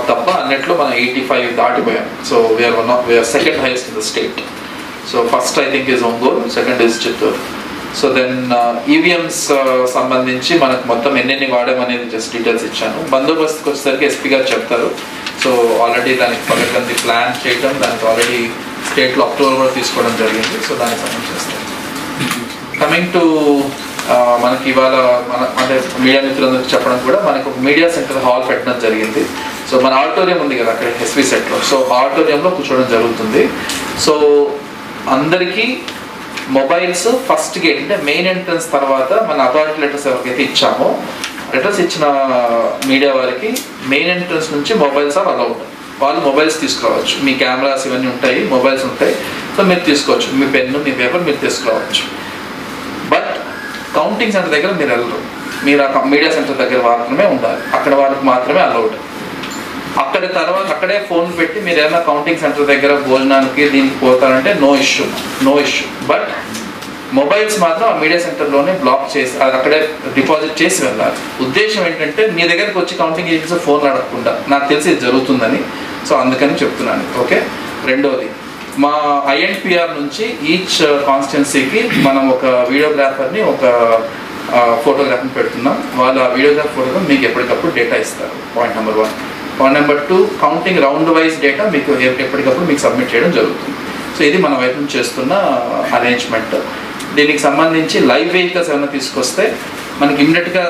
తప్ప అన్నిట్లో మనం 85 దాటిపోయాం. So we are second highest in the state. So first I think is Ongole, second is Chittoor. So then EVMs సంబంధించి మనకు మొత్తం ఎన్నెన్ని వాడామనేది జస్ట్ డీటెయిల్స్ ఇచ్చాను. బందోబస్తుకి వచ్చేసరికి ఎస్పీ గారు చెప్తారు. సో ఆల్రెడీ దానికి పగటింది ప్లాన్ చేయడం, దానికి ఆల్రెడీ స్టేట్లో అప్రూవల్ కూడా తీసుకోవడం జరిగింది. సో దానికి సంబంధించి కమింగ్ టు మనకి ఇవాళ అంటే మీడియా మిత్రులందరికీ చెప్పడం కూడా మనకు ఒక మీడియా సెంటర్ హాల్ పెట్టడం జరిగింది. సో మన ఆడిటోరియం ఉంది కదా అక్కడ ఎస్వి సెట్లో, సో ఆడిటోరియంలో కూర్చోవడం జరుగుతుంది. సో అందరికీ మొబైల్స్ ఫస్ట్ గేట్ అంటే మెయిన్ ఎంట్రన్స్ తర్వాత మన అథారిటీ లెటర్స్ ఎవరికైతే ఇచ్చామో లెటర్స్ ఇచ్చిన మీడియా వారికి మెయిన్ ఎంట్రన్స్ నుంచి మొబైల్స్ ఆర్ అలౌడ్. వాళ్ళు మొబైల్స్ తీసుకురావచ్చు, మీ కెమెరాస్ ఇవన్నీ ఉంటాయి, మొబైల్స్ ఉంటాయి, సో మీరు తీసుకోవచ్చు, మీ పెన్ను మీ పేపర్ మీరు తీసుకురావచ్చు. బట్ కౌంటింగ్ సెంటర్ దగ్గర మీరు వెళ్ళరు, మీరు ఆ మీడియా సెంటర్ దగ్గర మాత్రమే ఉండాలి, అక్కడ వాళ్ళకి మాత్రమే అలౌడ్. అక్కడ తర్వాత అక్కడే ఫోన్ పెట్టి మీరు ఏమైనా కౌంటింగ్ సెంటర్ దగ్గర భోజనానికి దీనికి పోతారంటే నో ఇష్యూ. బట్ మొబైల్స్ మాత్రం ఆ మీడియా సెంటర్లోనే బ్లాక్ చేసి అది అక్కడే డిపాజిట్ చేసి వెళ్ళాలి. ఉద్దేశం ఏంటంటే మీ దగ్గరికి వచ్చి కౌంటింగ్ ఏజెంట్స్ ఫోన్ అడగకుండా, నాకు తెలిసి ఇది జరుగుతుందని, సో అందుకని చెప్తున్నాను. ఓకే, రెండోది మా ఐఎన్పిఆర్ నుంచి ఈచ్ కాన్స్టిట్యున్సీకి మనం ఒక వీడియోగ్రాఫర్ని ఒక ఫోటోగ్రాఫర్ని పెడుతున్నాం. వాళ్ళు ఆ వీడియోగ్రాఫ్ ఫోటోగ్రాఫ్ మీకు ఎప్పటికప్పుడు డేటా ఇస్తారు. Point number 1. Point number 2, counting round wise data మీకు ఎప్పటికప్పుడు మీకు సబ్మిట్ చేయడం జరుగుతుంది. సో ఇది మన వైపు నుంచి చేస్తున్న అరేంజ్మెంట్. దీనికి సంబంధించి లైవ్ వెహికల్స్ ఏమైనా తీసుకొస్తే మనకి ఇమ్మీడియట్గా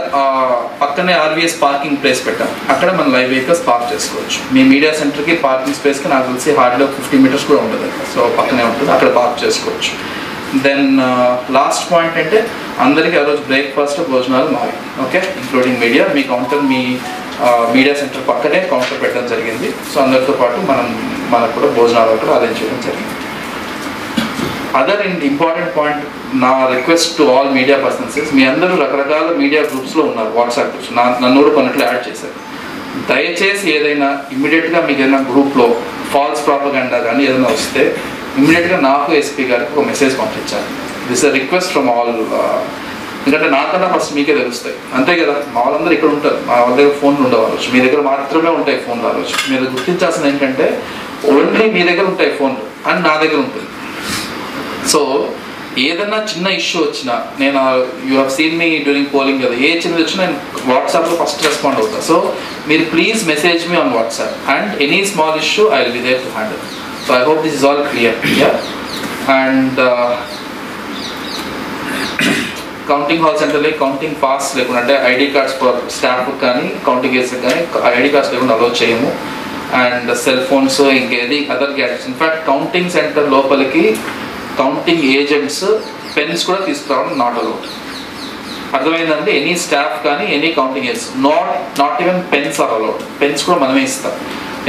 పక్కనే ఆర్వీఎస్ పార్కింగ్ ప్లేస్ పెట్టాం, అక్కడ మనం లైవ్ వెహికల్స్ పార్క్ చేసుకోవచ్చు. మీ మీడియా సెంటర్కి పార్కింగ్ స్పేస్కి నాకు తెలిసి హార్డ్లో 50 meters కూడా ఉండదు, సో పక్కనే ఉంటుంది, అక్కడ పార్క్ చేసుకోవచ్చు. దెన్ లాస్ట్ పాయింట్ అంటే అందరికీ ఆ రోజు బ్రేక్ఫాస్ట్ భోజనాలు మావి, ఓకే, ఇంక్లూడింగ్ మీడియా. మీ కౌంటర్ మీ మీడియా సెంటర్ పక్కనే కౌంటర్ పెట్టడం జరిగింది. సో అందరితో పాటు మనకు కూడా భోజనాలు కూడా అరేంజ్ చేయడం జరిగింది. అదర్ ఇంపార్టెంట్ పాయింట్, నా request to all media persons, మీ అందరూ రకరకాల మీడియా గ్రూప్స్లో ఉన్నారు, వాట్సాప్ గ్రూప్స్, నన్ను కూడా కొన్నిట్లో యాడ్ చేశారు. దయచేసి ఏదైనా ఇమ్మీడియట్గా మీకు ఏదైనా గ్రూప్లో ఫాల్స్ ప్రాపగండా కానీ ఏదైనా వస్తే ఇమ్మీడియట్గా నాకు ఎస్పీ గారికి ఒక మెసేజ్ పంపించాలి. This a request from all. ఎందుకంటే నాకన్నా ఫస్ట్ మీకే తెలుస్తాయి, అంతే కదా. మా వాళ్ళందరూ ఇక్కడ ఉంటారు, మా వాళ్ళ దగ్గర ఫోన్లు ఉండవచ్చు, మీ దగ్గర మాత్రమే ఉంటాయి ఫోన్లు రావచ్చు. మీరు గుర్తించాల్సింది ఏంటంటే ఓన్లీ మీ దగ్గర ఉంటాయి ఫోన్లు అండ్ నా దగ్గర ఉంటుంది. సో ఏదన్నా చిన్న ఇష్యూ వచ్చినా, నేను you have seen me during polling కదా, ఏ చిన్నది వచ్చినా నేను వాట్సాప్లో ఫస్ట్ రెస్పాండ్ అవుతాను. సో మీరు please message me on WhatsApp and any small issue I will be there to handle. So I hope this is all clear. And counting hall సెంటర్లో counting pass లేకుండా, అంటే ఐడి కార్డ్స్ ఫర్ స్టాఫ్ కానీ counting agents కానీ ID cards లేకుండా allow చేయము. And cell phones ఇంకేది other gadgets. In fact counting centre లోపలికి counting agents pens కూడా తీసుకురావడం నాట్ అలౌడ్. అర్థమైందండి? ఎనీ స్టాఫ్ కానీ any counting agents not even pens are allowed. Pens కూడా మనమే ఇస్తాం.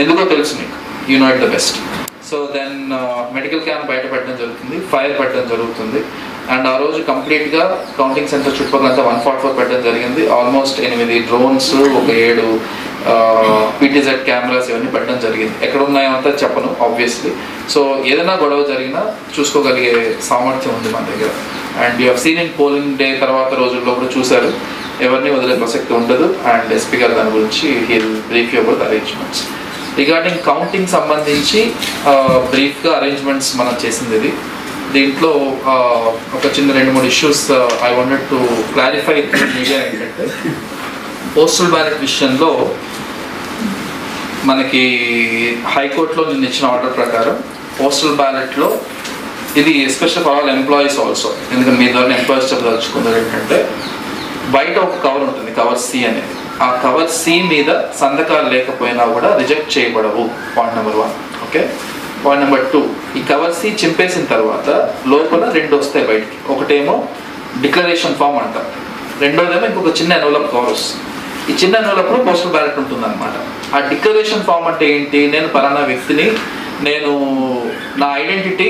ఎందుకో తెలుసు మీకు, you know it the best. So then medical camp బయట పెట్టడం జరుగుతుంది, ఫైర్ పెట్టడం జరుగుతుంది. అండ్ ఆ రోజు కంప్లీట్గా కౌంటింగ్ సెంటర్ చుట్టుపక్కలంతా 144 పెట్టడం జరిగింది. ఆల్మోస్ట్ 8 డ్రోన్స్, ఒక 7 పీటీజెడ్ కెమెరాస్ ఇవన్నీ పెట్టడం జరిగింది. ఎక్కడ ఉన్నాయో అంతా చెప్పను ఆబ్వియస్లీ. సో ఏదైనా గొడవ జరిగినా చూసుకోగలిగే సామర్థ్యం ఉంది మన దగ్గర. And you have scene in polling day తర్వాత రోజుల్లో కూడా చూశారు, ఎవరిని వదిలే ప్రసక్తి ఉండదు. అండ్ ఎస్పీ గారు దాని గురించి he'll brief you about arrangements. Regarding counting సంబంధించి బ్రీఫ్గా అరేంజ్మెంట్స్ మనం చేసింది ఇది. దీంట్లో ఒక చిన్న 2-3 issues I wanted to clarify media. ఏంటంటే పోస్టల్ బ్యాలెట్ విషయంలో మనకి హైకోర్టులో నిన్న ఇచ్చిన ఆర్డర్ ప్రకారం పోస్టల్ బ్యాలెట్లో ఇది special for all employees also, ఎందుకంటే మీ ద్వారా ఎంప్లాయీస్ చెప్పదలుచుకున్నది ఏంటంటే బయట ఒక కవర్ ఉంటుంది, కవర్ సి అనేది. ఆ కవర్ సి మీద సంతకాలు లేకపోయినా కూడా రిజెక్ట్ చేయబడవు. Point number 1. Okay. Point number 2, ఈ కవర్ సి చింపేసిన తర్వాత లోపల 2 వస్తాయి బయటికి. ఒకటేమో డిక్లరేషన్ ఫామ్ అంటారు, రెండోదేమో ఇంకొక చిన్న ఎన్వలప్ కవర్ వస్తుంది. ఈ చిన్న ఎన్వలప్లో పోస్టల్ బ్యాలెట్ ఉంటుంది అనమాట. ఆ డిక్లరేషన్ ఫామ్ అంటే ఏంటి? నేను పలానా వ్యక్తిని, నేను నా ఐడెంటిటీ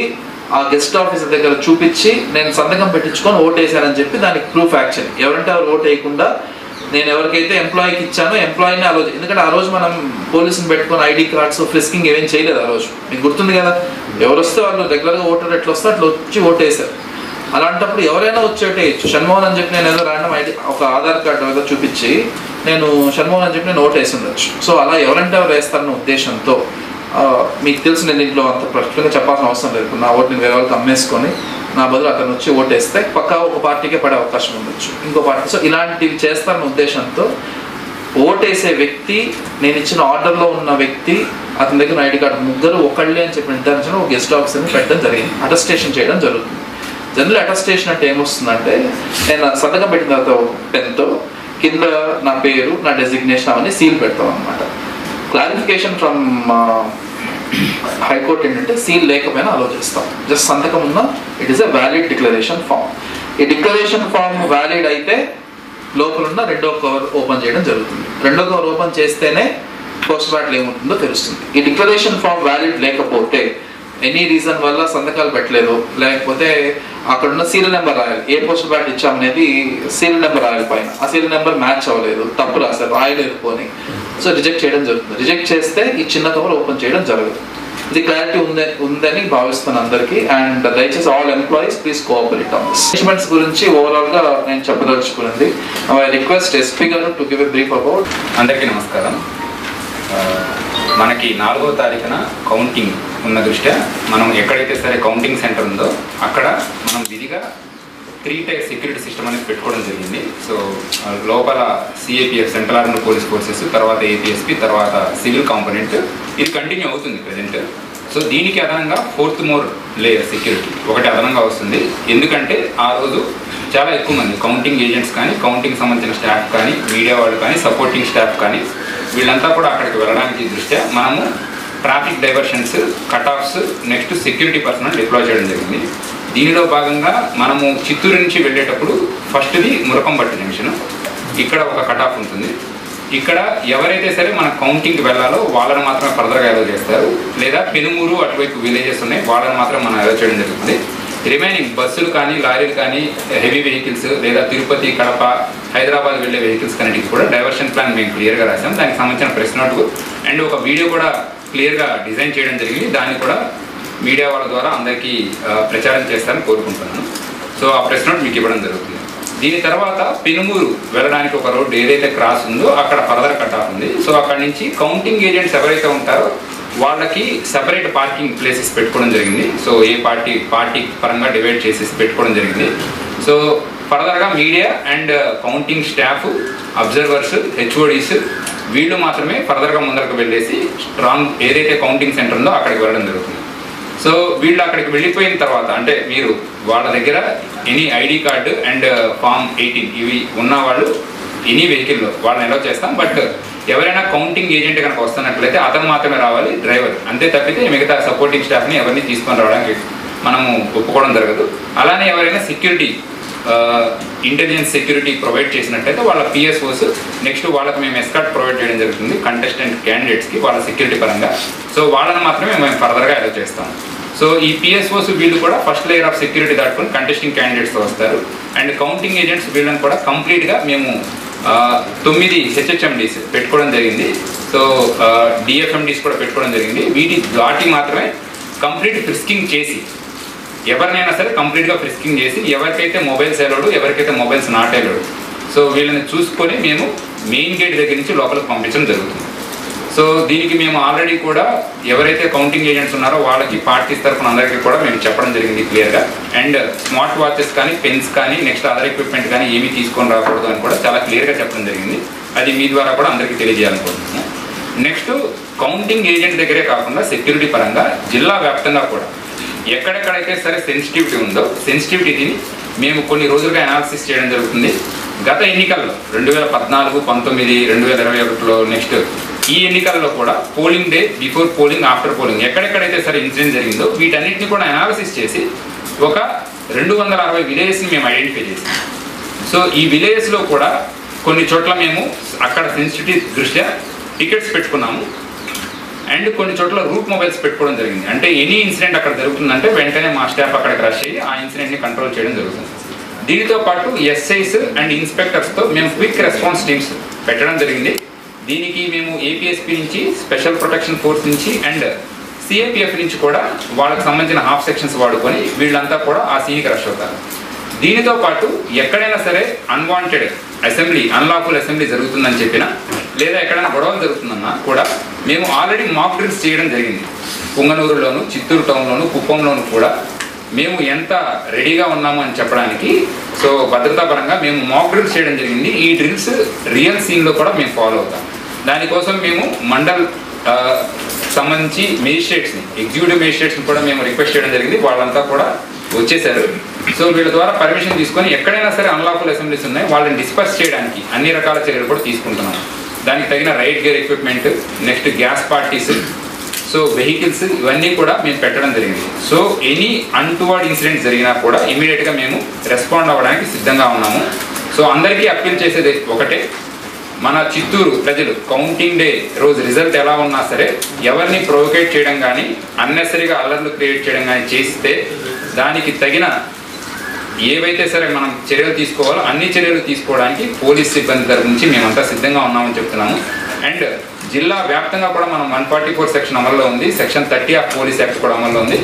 ఆ గెస్ట్ ఆఫీసర్ దగ్గర చూపించి నేను సంతకం పెట్టించుకొని ఓటు వేసానని చెప్పి దానికి ప్రూఫ్ యాక్షన్. ఎవరంటే ఎవరు ఓటు వేయకుండా నేను ఎవరికైతే ఎంప్లాయీకి ఇచ్చానో ఎంప్లాయీని ఆ రోజు, ఎందుకంటే ఆ రోజు మనం పోలీసుని పెట్టుకొని ఐడి కార్డ్స్ ఫ్రిస్కింగ్ ఏమేం చేయలేదు. ఆ రోజు మీకు గుర్తుంది కదా, ఎవరు వస్తే వాళ్ళు రెగ్యులర్గా ఓటర్ ఎట్లా వస్తే అట్లా వచ్చి ఓటు వేశారు. అలాంటప్పుడు ఎవరైనా వచ్చి ఓటు వేయచ్చు. షణ్మోహన్ అని చెప్పి నేను ఏదో ర్యాండమ్ ఐడి, ఒక ఆధార్ కార్డు ఏదో చూపించి నేను షణ్మోహన్ అని చెప్పి నేను ఓటు వేసి ఉండొచ్చు. సో అలా ఎవరంటే ఎవరు వేస్తారన్న ఉద్దేశంతో మీకు తెలిసి నేను దీంట్లో అంత ప్రశ్నగా చెప్పాల్సిన అవసరం లేదు. నా ఓటు నేను వేరే వాళ్ళకి అమ్మేసుకొని నా బదులు అతను వచ్చి ఓటు వేస్తే పక్కా ఒక పార్టీకే పడే అవకాశం ఉండొచ్చు, ఇంకో పార్టీ. సో ఇలాంటివి చేస్తారన్న ఉద్దేశంతో ఓటేసే వ్యక్తి, నేను ఇచ్చిన ఆర్డర్లో ఉన్న వ్యక్తి, అతని దగ్గర ఐడి కార్డు, ముగ్గురు ఒకళ్ళే అని చెప్పి నిర్ధారించిన ఒక గెస్ట్ ఆఫీసర్ని పెట్టడం జరిగింది. అటెస్టేషన్ చేయడం జరుగుతుంది. జనరల్ అటెస్టేషన్ అంటే ఏమొస్తుందంటే, నేను సంతకం పెట్టిన తర్వాత పెన్తో కింద నా పేరు, నా డెసిగ్నేషన్ అవన్నీ సీల్ పెడతాం అనమాట. క్లారిఫికేషన్ ఫ్రమ్ హైకోర్టు ఏంటంటే సీల్ లేకపోయినా అలో చేస్తాం. జస్ట్ సంతకం ఉన్న it is a valid declaration form. ఈ డిక్లరేషన్ ఫామ్ వ్యాలిడ్ అయితే లోపల ఉన్న 2వ కవర్ ఓపెన్ చేయడం జరుగుతుంది. 2వ కవర్ ఓపెన్ చేస్తేనే పోస్ట్ బ్యాలెట్ ఏముంటుందో తెలుస్తుంది. ఈ డిక్లరేషన్ ఫామ్ వ్యాలిడ్ లేకపోతే, ఎనీ రీజన్ వల్ల సంతకాలు పెట్టలేదు, లేకపోతే అక్కడ ఉన్న సీరియల్ నెంబర్ రాయాలి, ఏ పోస్ట్ బ్యాలెట్ ఇచ్చామనేది సీరియల్ నెంబర్ రాయాలి పైన, ఆ సీరియల్ నెంబర్ మ్యాచ్ అవ్వలేదు, తప్పు రాశారు, రాయలేదు పోని, సో రిజెక్ట్ చేయడం జరుగుతుంది. రిజెక్ట్ చేస్తే ఈ చిన్న కవర్ ఓపెన్ చేయడం జరగదు. ఇది క్లారిటీ ఉందని భావిస్తున్నాను అందరికీ. అండ్ దయచేసి all employees please cooperate on this. Arrangements గురించి ఓవరాల్గా నేను చెప్పదలుచుకున్నది. ఐ రిక్వెస్ట్ ఎస్పీ గారు to give a brief about. అందరికీ నమస్కారం. మనకి 4వ తారీఖున కౌంటింగ్ ఉన్న దృష్ట్యా మనం ఎక్కడైతే సరే కౌంటింగ్ సెంటర్ ఉందో అక్కడ మనం విధిగా 3 టైర్ సెక్యూరిటీ సిస్టమ్ అనేది పెట్టుకోవడం జరిగింది. సో లోపల CAPF, central armed police forces, తర్వాత ఏపీఎస్పీ, తర్వాత సివిల్ కాంపోనెంట్, ఇది కంటిన్యూ అవుతుంది ప్రజెంట్. సో దీనికి అదనంగా 4th మోర్ లేయర్ సెక్యూరిటీ ఒకటి అదనంగా వస్తుంది. ఎందుకంటే ఆ రోజు చాలా ఎక్కువ మంది కౌంటింగ్ ఏజెంట్స్ కానీ, కౌంటింగ్ సంబంధించిన స్టాఫ్ కానీ, మీడియా వాళ్ళు కానీ, సపోర్టింగ్ స్టాఫ్ కానీ, వీళ్ళంతా కూడా అక్కడికి వెళ్ళడానికి దృష్ట్యా మనము traffic diversions, cut offs, next security personal deploy చేయడం జరిగింది. దీనిలో భాగంగా మనము చిత్తూరు నుంచి వెళ్ళేటప్పుడు ఫస్ట్ది మురకంబట్టు జంక్షన్, ఇక్కడ ఒక కట్ ఆఫ్ ఉంటుంది. ఇక్కడ ఎవరైతే సరే మన కౌంటింగ్కి వెళ్ళాలో వాళ్ళని మాత్రమే ఫర్దర్గా అలౌ చేస్తారు, లేదా పెనుమూరు అటువైపు విలేజెస్ ఉన్నాయి వాళ్ళని మాత్రం మనం అలౌ చేయడం జరుగుతుంది. రిమైనింగ్ బస్సులు కానీ, లారీలు కానీ, హెవీ వెహికల్స్, లేదా తిరుపతి, కడప, హైదరాబాద్ వెళ్ళే వెహికల్స్ కన్నిటికి కూడా డైవర్షన్ ప్లాన్ మేము క్లియర్గా రాసాం. దానికి సంబంధించిన ప్రెస్ నోట్ అండ్ ఒక వీడియో కూడా క్లియర్గా డిజైన్ చేయడం జరిగింది. దాన్ని కూడా మీడియా వాళ్ళ ద్వారా అందరికీ ప్రచారం చేస్తారని కోరుకుంటున్నాను. సో ఆ ప్రెస్ నోట్ మీకు ఇవ్వడం జరుగుతుంది. దీని తర్వాత పెనుమూరు వెళ్ళడానికి ఒక రోడ్డు ఏదైతే క్రాస్ ఉందో అక్కడ ఫర్దర్ కట్ ఆఫ్ ఉంది. సో అక్కడ నుంచి కౌంటింగ్ ఏజెంట్స్ ఎవరైతే ఉంటారో వాళ్ళకి సపరేట్ పార్కింగ్ ప్లేసెస్ పెట్టుకోవడం జరిగింది. సో ఏ పార్టీ పరంగా డివైడ్ చేసేసి పెట్టుకోవడం జరిగింది. సో ఫర్దర్గా media and counting staff, observers, HODs వీళ్ళు మాత్రమే ఫర్దర్గా ముందరకు వెళ్ళేసి స్ట్రాంగ్ ఏదైతే కౌంటింగ్ సెంటర్ ఉందో అక్కడికి వెళ్ళడం జరుగుతుంది. సో వీళ్ళు అక్కడికి వెళ్ళిపోయిన తర్వాత అంటే మీరు వాళ్ళ దగ్గర any ID card and form 18 ఇవి ఉన్న వాళ్ళు ఎనీ వెహికల్లో వాళ్ళని అలౌ చేస్తాం. బట్ ఎవరైనా కౌంటింగ్ ఏజెంట్ కనుక వస్తున్నట్లయితే అతను మాత్రమే రావాలి, డ్రైవర్. అంతే తప్పితే మిగతా సపోర్టింగ్ స్టాఫ్ని ఎవరిని తీసుకొని రావడానికి మనము ఒప్పుకోవడం జరగదు. అలానే ఎవరైనా సెక్యూరిటీ ఇంటెలిజెన్స్ సెక్యూరిటీ ప్రొవైడ్ చేసినట్టయితే వాళ్ళ పిఎస్ఓస్ నెక్స్ట్ వాళ్ళకి మేము ఎస్కార్ట్ ప్రొవైడ్ చేయడం జరుగుతుంది కంటెస్టెంట్ క్యాండిడేట్స్కి వాళ్ళ సెక్యూరిటీ పరంగా. సో వాళ్ళని మాత్రమే మేము ఫర్దర్గా అలౌ చేస్తాం. సో ఈ పిఎస్ఓస్ వీళ్ళు కూడా ఫస్ట్ లేయర్ ఆఫ్ సెక్యూరిటీ దాటుకొని కంటెస్టింగ్ క్యాండిడేట్స్తో వస్తారు. అండ్ కౌంటింగ్ ఏజెంట్స్ వీళ్ళని కూడా కంప్లీట్గా మేము 9 హెచ్హెచ్ఎండీస్ పెట్టుకోవడం జరిగింది. సో డిఎఫ్ఎండీస్ కూడా పెట్టుకోవడం జరిగింది. వీటి దాటి మాత్రమే కంప్లీట్ ఫ్రిస్కింగ్ చేసి ఎవరినైనా సరే కంప్లీట్గా ఫ్రిస్కింగ్ చేసి ఎవరికైతే మొబైల్స్ అలౌడ్, ఎవరికైతే మొబైల్స్ నాట్ అలౌడ్, సో వీళ్ళని చూసుకొని మేము మెయిన్ గేట్ దగ్గర నుంచి లోపలికి పంపించడం జరుగుతుంది. సో దీనికి మేము ఆల్రెడీ కూడా ఎవరైతే కౌంటింగ్ ఏజెంట్స్ ఉన్నారో వాళ్ళకి పార్టీస్ తరఫున అందరికీ కూడా మేము చెప్పడం జరిగింది క్లియర్గా. అండ్ స్మార్ట్ వాచెస్ కానీ, పెన్స్ కానీ, నెక్స్ట్ అదర్ ఎక్విప్మెంట్ కానీ ఏమీ తీసుకొని రాకూడదు అని కూడా చాలా క్లియర్గా చెప్పడం జరిగింది. అది మీ ద్వారా కూడా అందరికీ తెలియజేయాలనుకుంటున్నాము. నెక్స్ట్ కౌంటింగ్ ఏజెంట్ దగ్గరే కాకుండా సెక్యూరిటీ పరంగా జిల్లా వ్యాప్తంగా కూడా ఎక్కడెక్కడైతే సరే సెన్సిటివిటీ ఉందో సెన్సిటివిటీని మేము కొన్ని రోజులుగా అనాలిసిస్ చేయడం జరుగుతుంది. గత ఎన్నికల్లో 2014, 19, 2021లో నెక్స్ట్ ఈ ఎన్నికల్లో కూడా polling day, before polling, after polling ఎక్కడెక్కడైతే సరే ఇన్సిడెంట్ జరిగిందో వీటన్నిటిని కూడా అనాలిసిస్ చేసి ఒక 260 విలేజెస్ని మేము ఐడెంటిఫై చేసాం. సో ఈ విలేజెస్లో కూడా కొన్ని చోట్ల మేము అక్కడ సెన్సిటివిటీ దృష్ట్యా టికెట్స్ పెట్టుకున్నాము. అండ్ కొన్ని చోట్ల రూట్ మొబైల్స్ పెట్టుకోవడం జరిగింది. అంటే ఎనీ ఇన్సిడెంట్ అక్కడ జరుగుతుందంటే వెంటనే మా స్టాఫ్ అక్కడికి రష్ అయ్యి ఆ ఇన్సిడెంట్ని కంట్రోల్ చేయడం జరుగుతుంది. దీనితో పాటు ఎస్ఐస్ అండ్ ఇన్స్పెక్టర్స్తో మేము క్విక్ రెస్పాన్స్ టీమ్స్ పెట్టడం జరిగింది. దీనికి మేము ఏపీఎస్పీ నుంచి, స్పెషల్ ప్రొటెక్షన్ ఫోర్స్ నుంచి అండ్ సిఐపిఎఫ్ నుంచి కూడా వాళ్ళకి సంబంధించిన హాఫ్ సెక్షన్స్ వాడుకొని వీళ్ళంతా కూడా ఆ సీన్కి రష్ అవుతారు. దీనితో పాటు ఎక్కడైనా సరే అన్వాంటెడ్ అసెంబ్లీ, అన్లాఫుల్ అసెంబ్లీ జరుగుతుందని చెప్పినా లేదా ఎక్కడైనా గొడవలు జరుగుతుందన్నా కూడా మేము ఆల్రెడీ మాక్ డ్రిల్స్ చేయడం జరిగింది. పుంగనూరులోను, చిత్తూరు టౌన్లోను, కుప్పంలోను కూడా మేము ఎంత రెడీగా ఉన్నాము అని చెప్పడానికి. సో భద్రతా పరంగా మేము మాక్ డ్రిల్స్ చేయడం జరిగింది. ఈ డ్రిల్స్ రియల్ సీన్లో కూడా మేము ఫాలో అవుతాం. దానికోసం మేము మండల్ సంబంధించి మేజిస్ట్రేట్స్ని, ఎగ్జిక్యూటివ్ మేజిస్ట్రేట్స్ని కూడా మేము రిక్వెస్ట్ చేయడం జరిగింది. వాళ్ళంతా కూడా వచ్చేసారు. సో వీళ్ళ ద్వారా పర్మిషన్ తీసుకొని ఎక్కడైనా సరే అన్లాఫుల్ అసెంబ్లీస్ ఉన్నాయి వాళ్ళని డిస్పర్స్ చేయడానికి అన్ని రకాల చర్యలు కూడా తీసుకుంటున్నాం. దానికి తగిన right gear equipment, next gas parties, so vehicles ఇవన్నీ కూడా మేము పెట్టడం జరిగింది. సో ఎనీ అన్టువర్డ్ ఇన్సిడెంట్ జరిగినా కూడా ఇమీడియట్గా మేము రెస్పాండ్ అవ్వడానికి సిద్ధంగా ఉన్నాము. సో అందరికీ అప్పీల్ చేసేది ఒకటే, మన చిత్తూరు ప్రజలు కౌంటింగ్ డే రోజు రిజల్ట్ ఎలా ఉన్నా సరే ఎవరిని ప్రొవోకేట్ చేయడం కానీ, అన్నెసరీగా అల్లర్లు క్రియేట్ చేయడం కానీ చేస్తే దానికి తగిన ఏవైతే సరే మనం చర్యలు తీసుకోవాలో అన్ని చర్యలు తీసుకోవడానికి పోలీస్ సిబ్బంది తరఫు నుంచి మేమంతా సిద్ధంగా ఉన్నామని చెప్తున్నాము. అండ్ జిల్లా వ్యాప్తంగా కూడా మనం 144 సెక్షన్ అమల్లో ఉంది, సెక్షన్ 30 ఆఫ్ పోలీస్ యాక్ట్ కూడా అమల్లో ఉంది.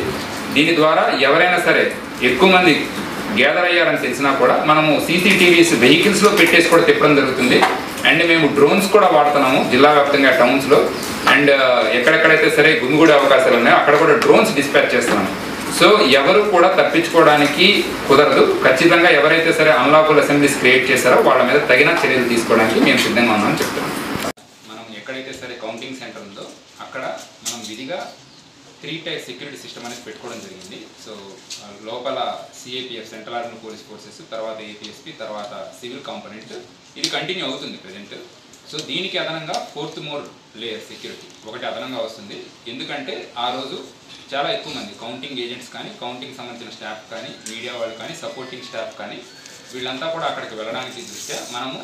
దీని ద్వారా ఎవరైనా సరే ఎక్కువ మంది గ్యాదర్ అయ్యారని తెలిసినా కూడా మనము సీసీటీవీస్ వెహికల్స్లో పెట్టేసి కూడా తిప్పడం జరుగుతుంది. అండ్ మేము డ్రోన్స్ కూడా వాడుతున్నాము జిల్లా వ్యాప్తంగా టౌన్స్లో. అండ్ ఎక్కడెక్కడైతే సరే గుమిగూడే అవకాశాలు ఉన్నాయో అక్కడ కూడా డ్రోన్స్ డిస్పాచ్ చేస్తున్నాము. సో ఎవరు కూడా తప్పించుకోవడానికి కుదరదు. ఖచ్చితంగా ఎవరైతే సరే అన్లాఫుల్ అసెంబ్లీస్ క్రియేట్ చేశారో వాళ్ళ మీద తగిన చర్యలు తీసుకోవడానికి మేము సిద్ధంగా ఉన్నామని చెప్తున్నాం. మనం ఎక్కడైతే సరే కౌంటింగ్ సెంటర్ ఉందో అక్కడ మనం విధిగా 3 టైర్ సెక్యూరిటీ సిస్టమ్ అనేది పెట్టుకోవడం జరిగింది. సో లోపల CAPF, central army police forces, తర్వాత ఏపీఎస్పీ, తర్వాత సివిల్ కాంపోనెంట్, ఇది కంటిన్యూ అవుతుంది ప్రజెంట్. సో దీనికి అదనంగా 4th మోర్ లేయర్ సెక్యూరిటీ ఒకటి అదనంగా వస్తుంది. ఎందుకంటే ఆ రోజు చాలా ఎక్కువ మంది కౌంటింగ్ ఏజెంట్స్ కానీ, కౌంటింగ్ సంబంధించిన స్టాఫ్ కానీ, మీడియా వాళ్ళు కానీ, సపోర్టింగ్ స్టాఫ్ కానీ వీళ్ళంతా కూడా అక్కడికి వెళ్ళడానికి దృష్ట్యా మనము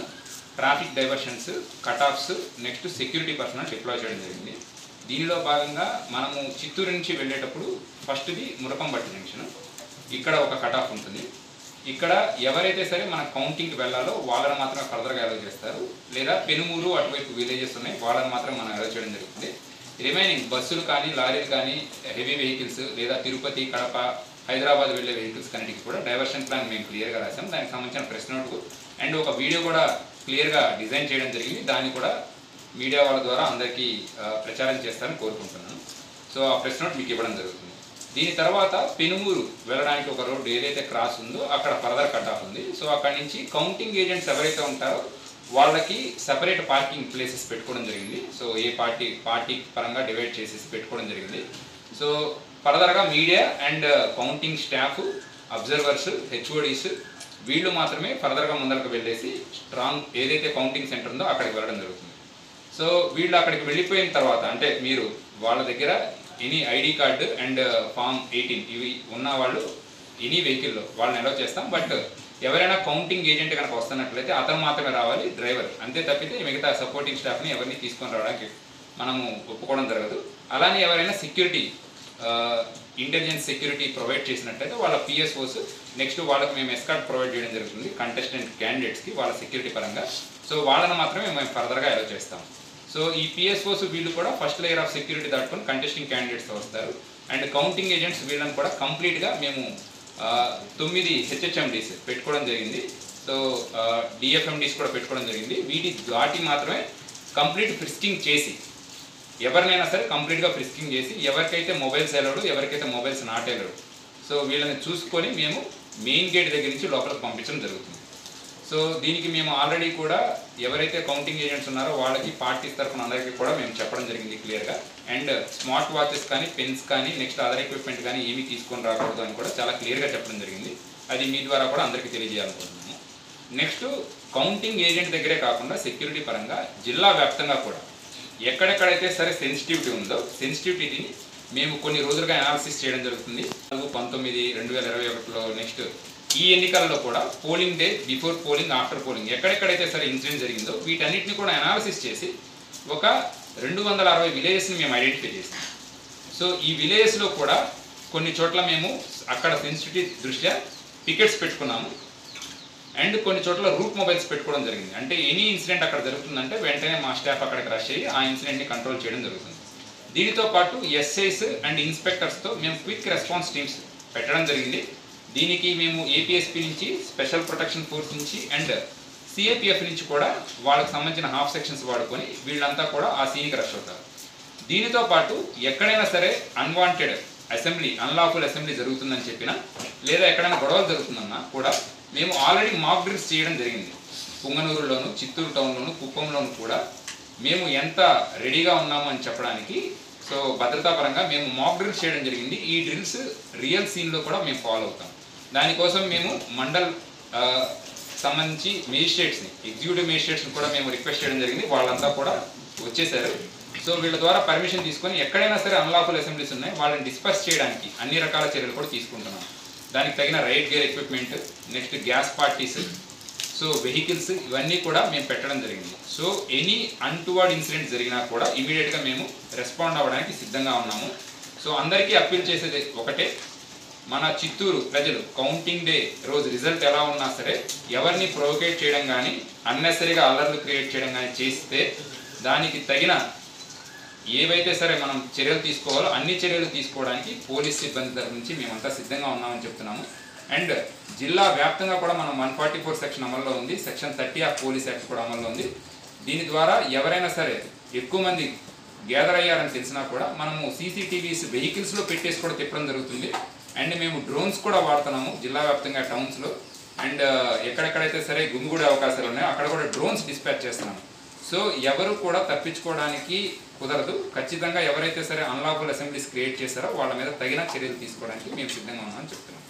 traffic diversions, cut-offs, next security personal deploy చేయడం జరిగింది. దీనిలో భాగంగా మనము చిత్తూరు నుంచి వెళ్ళేటప్పుడు ఫస్ట్ది మురకంబట్టి జంక్షన్, ఇక్కడ ఒక కటాఫ్ ఉంటుంది. ఇక్కడ ఎవరైతే సరే మన కౌంటింగ్కి వెళ్ళాలో వాళ్ళని మాత్రం ఫర్దర్గా అలౌ చేస్తారు, లేదా పెనుమూరు అటువైపు విలేజెస్ ఉన్నాయి వాళ్ళని మాత్రం మనం అలౌ చేయడం జరుగుతుంది. రిమైనింగ్ బస్సులు కానీ లారీలు కానీ హెవీ వెహికల్స్ లేదా తిరుపతి కడప హైదరాబాద్ వెళ్ళే వెహికల్స్ కన్నిటికి కూడా డైవర్షన్ ప్లాన్ మేము క్లియర్గా రాసాం. దానికి సంబంధించిన ప్రెస్ నోట్ అండ్ ఒక వీడియో కూడా క్లియర్గా డిజైన్ చేయడం జరిగింది. దాన్ని కూడా మీడియా వాళ్ళ ద్వారా అందరికీ ప్రచారం చేస్తారని కోరుకుంటున్నాను. సో ఆ ప్రెస్ నోట్ మీకు ఇవ్వడం జరుగుతుంది. దీని తర్వాత పెనుమూరు వెళ్ళడానికి ఒక రోడ్డు ఏదైతే క్రాస్ ఉందో అక్కడ ఫర్దర్ కట్ ఆఫ్ ఉంది. సో అక్కడి నుంచి కౌంటింగ్ ఏజెంట్స్ ఎవరైతే ఉంటారో వాళ్ళకి సపరేట్ పార్కింగ్ ప్లేసెస్ పెట్టుకోవడం జరిగింది. సో ఏ పార్టీ పరంగా డివైడ్ చేసేసి పెట్టుకోవడం జరిగింది. సో ఫర్దర్గా media and counting staff, observers, HODs వీళ్ళు మాత్రమే ఫర్దర్గా ముందరకు వెళ్ళేసి స్ట్రాంగ్ ఏదైతే కౌంటింగ్ సెంటర్ ఉందో అక్కడికి వెళ్ళడం జరుగుతుంది. సో వీళ్ళు అక్కడికి వెళ్ళిపోయిన తర్వాత అంటే మీరు వాళ్ళ దగ్గర any ID card and form 18 ఇవి ఉన్న వాళ్ళు ఎనీ వెహికల్లో వాళ్ళని అలౌ చేస్తాం. బట్ ఎవరైనా కౌంటింగ్ ఏజెంట్ కనుక వస్తున్నట్లయితే అతను మాత్రమే రావాలి, డ్రైవర్ అంతే, తప్పితే మిగతా సపోర్టింగ్ స్టాఫ్ని ఎవరిని తీసుకొని రావడానికి మనము ఒప్పుకోవడం జరగదు. అలానే ఎవరైనా సెక్యూరిటీ ఇంటెలిజెన్స్ సెక్యూరిటీ ప్రొవైడ్ చేసినట్లయితే వాళ్ళ పిఎస్ఓస్ నెక్స్ట్ వాళ్ళకి మేము ఎస్కార్ట్ ప్రొవైడ్ చేయడం జరుగుతుంది కంటెస్టెంట్ క్యాండిడేట్స్కి వాళ్ళ సెక్యూరిటీ పరంగా. సో వాళ్ళని మాత్రమే మేము ఫర్దర్గా అలౌ చేస్తాం. సో ఈ పిఎస్ఓస్ వీళ్ళు కూడా ఫస్ట్ లేయర్ ఆఫ్ సెక్యూరిటీ దాటుకొని కంటెస్టింగ్ క్యాండిడేట్స్ వస్తారు. అండ్ కౌంటింగ్ ఏజెంట్స్ వీళ్ళని కూడా కంప్లీట్గా మేము 9 హెచ్హెచ్ఎండీస్ పెట్టుకోవడం జరిగింది. సో డిఎఫ్ఎండీస్ కూడా పెట్టుకోవడం జరిగింది. వాటి మాత్రమే కంప్లీట్ ఫ్రిస్కింగ్ చేసి ఎవరినైనా సరే కంప్లీట్గా ఫ్రిస్కింగ్ చేసి ఎవరికైతే మొబైల్స్ అలౌడ్ ఎవరికైతే మొబైల్స్ నాట్ అలౌడ్ సో వీళ్ళని చూసుకొని మేము మెయిన్ గేట్ దగ్గర నుంచి లోపలికి పంపించడం జరుగుతుంది. సో దీనికి మేము ఆల్రెడీ కూడా ఎవరైతే కౌంటింగ్ ఏజెంట్స్ ఉన్నారో వాళ్ళకి పార్టీస్ తరఫున అందరికీ కూడా మేము చెప్పడం జరిగింది క్లియర్గా. అండ్ స్మార్ట్ వాచెస్ కానీ పెన్స్ కానీ నెక్స్ట్ అదర్ ఎక్విప్మెంట్ కానీ ఏమీ తీసుకొని రాకూడదు అని కూడా చాలా క్లియర్గా చెప్పడం జరిగింది. అది మీ ద్వారా కూడా అందరికీ తెలియజేయాలనుకుంటున్నాము. నెక్స్ట్ కౌంటింగ్ ఏజెంట్ దగ్గరే కాకుండా సెక్యూరిటీ పరంగా జిల్లా వ్యాప్తంగా కూడా ఎక్కడెక్కడైతే సరే సెన్సిటివిటీ ఉందో సెన్సిటివిటీని మేము కొన్ని రోజులుగా అనాలిసిస్ చేయడం జరుగుతుంది. 19/2021లో నెక్స్ట్ ఈ ఎన్నికలలో కూడా polling day, before polling, after polling ఎక్కడెక్కడైతే సరే ఇన్సిడెంట్ జరిగిందో వీటన్నిటిని కూడా అనాలిసిస్ చేసి ఒక 260 విలేజెస్ని మేము ఐడెంటిఫై చేసాం. సో ఈ విలేజెస్లో కూడా కొన్ని చోట్ల మేము అక్కడ సెన్సిటివిటీ దృష్ట్యా టికెట్స్ పెట్టుకున్నాము అండ్ కొన్ని చోట్ల రూట్ మొబైల్స్ పెట్టుకోవడం జరిగింది. అంటే ఎనీ ఇన్సిడెంట్ అక్కడ జరుగుతుందంటే వెంటనే మా స్టాఫ్ అక్కడికి రష్ అయ్యి ఆ ఇన్సిడెంట్ని కంట్రోల్ చేయడం జరుగుతుంది. దీనితో పాటు ఎస్ఐస్ అండ్ ఇన్స్పెక్టర్స్తో మేము క్విక్ రెస్పాన్స్ టీమ్స్ పెట్టడం జరిగింది. దీనికి మేము ఏపీఎస్పీ నుంచి, స్పెషల్ ప్రొటెక్షన్ ఫోర్స్ నుంచి అండ్ సిఏపిఎఫ్ నుంచి కూడా వాళ్ళకి సంబంధించిన హాఫ్ సెక్షన్స్ వాడుకొని వీళ్ళంతా కూడా ఆ సీన్కి రష్ అవుతారు. దీనితో పాటు ఎక్కడైనా సరే అన్వాంటెడ్ అసెంబ్లీ, అన్లాఫుల్ అసెంబ్లీ జరుగుతుందని చెప్పినా లేదా ఎక్కడైనా గొడవలు జరుగుతుందన్నా కూడా మేము ఆల్రెడీ మాక్ డ్రిల్స్ చేయడం జరిగింది. పుంగనూరులోను, చిత్తూరు టౌన్లోను, కుప్పంలోను కూడా మేము ఎంత రెడీగా ఉన్నాము అని చెప్పడానికి. సో భద్రతా పరంగా మేము మాక్ డ్రిల్స్ చేయడం జరిగింది. ఈ డ్రిల్స్ రియల్ సీన్లో కూడా మేము ఫాలో అవుతాం. దానికోసం మేము మండల్ సంబంధించి మేజిస్ట్రేట్స్ని, ఎగ్జిక్యూటివ్ మేజిస్ట్రేట్స్ని కూడా మేము రిక్వెస్ట్ చేయడం జరిగింది. వాళ్ళంతా కూడా వచ్చేసారు. సో వీళ్ళ ద్వారా పర్మిషన్ తీసుకొని ఎక్కడైనా సరే అన్లాఫుల్ అసెంబ్లీస్ ఉన్నాయి వాళ్ళని డిస్పర్స్ చేయడానికి అన్ని రకాల చర్యలు కూడా తీసుకుంటున్నాం. దానికి తగిన right gear equipment, next gas parties, so vehicles ఇవన్నీ కూడా మేము పెట్టడం జరిగింది. సో ఎనీ అన్టువర్డ్ ఇన్సిడెంట్ జరిగినా కూడా ఇమీడియట్గా మేము రెస్పాండ్ అవ్వడానికి సిద్ధంగా ఉన్నాము. సో అందరికీ అప్పీల్ చేసేది ఒకటే, మన చిత్తూరు ప్రజలు కౌంటింగ్ డే రోజు రిజల్ట్ ఎలా ఉన్నా సరే ఎవరిని ప్రొవోకేట్ చేయడం కానీ అన్నెసరీగా అల్లర్లు క్రియేట్ చేయడం కానీ చేస్తే దానికి తగిన ఏవైతే సరే మనం చర్యలు తీసుకోవాలో అన్ని చర్యలు తీసుకోవడానికి పోలీస్ సిబ్బంది తరఫు నుంచి మేమంతా సిద్ధంగా ఉన్నామని చెప్తున్నాము. అండ్ జిల్లా వ్యాప్తంగా కూడా మనం 144 సెక్షన్ అమల్లో ఉంది, సెక్షన్ 30 ఆఫ్ పోలీస్ యాక్ట్ కూడా అమల్లో ఉంది. దీని ద్వారా ఎవరైనా సరే ఎక్కువ మంది గ్యాదర్ అయ్యారని తెలిసినా కూడా మనము సీసీటీవీస్ వెహికల్స్లో పెట్టేసి కూడా తిప్పడం జరుగుతుంది. అండ్ మేము డ్రోన్స్ కూడా వాడుతున్నాము జిల్లా వ్యాప్తంగా టౌన్స్లో. అండ్ ఎక్కడెక్కడైతే సరే గుమిగూడే అవకాశాలు ఉన్నాయో అక్కడ కూడా డ్రోన్స్ డిస్పాచ్ చేస్తున్నాము. సో ఎవరు కూడా తప్పించుకోవడానికి కుదరదు. ఖచ్చితంగా ఎవరైతే సరే అన్లాఫుల్ అసెంబ్లీస్ క్రియేట్ చేశారో వాళ్ళ మీద తగిన చర్యలు తీసుకోవడానికి మేము సిద్ధంగా ఉన్నామని చెప్తున్నాం.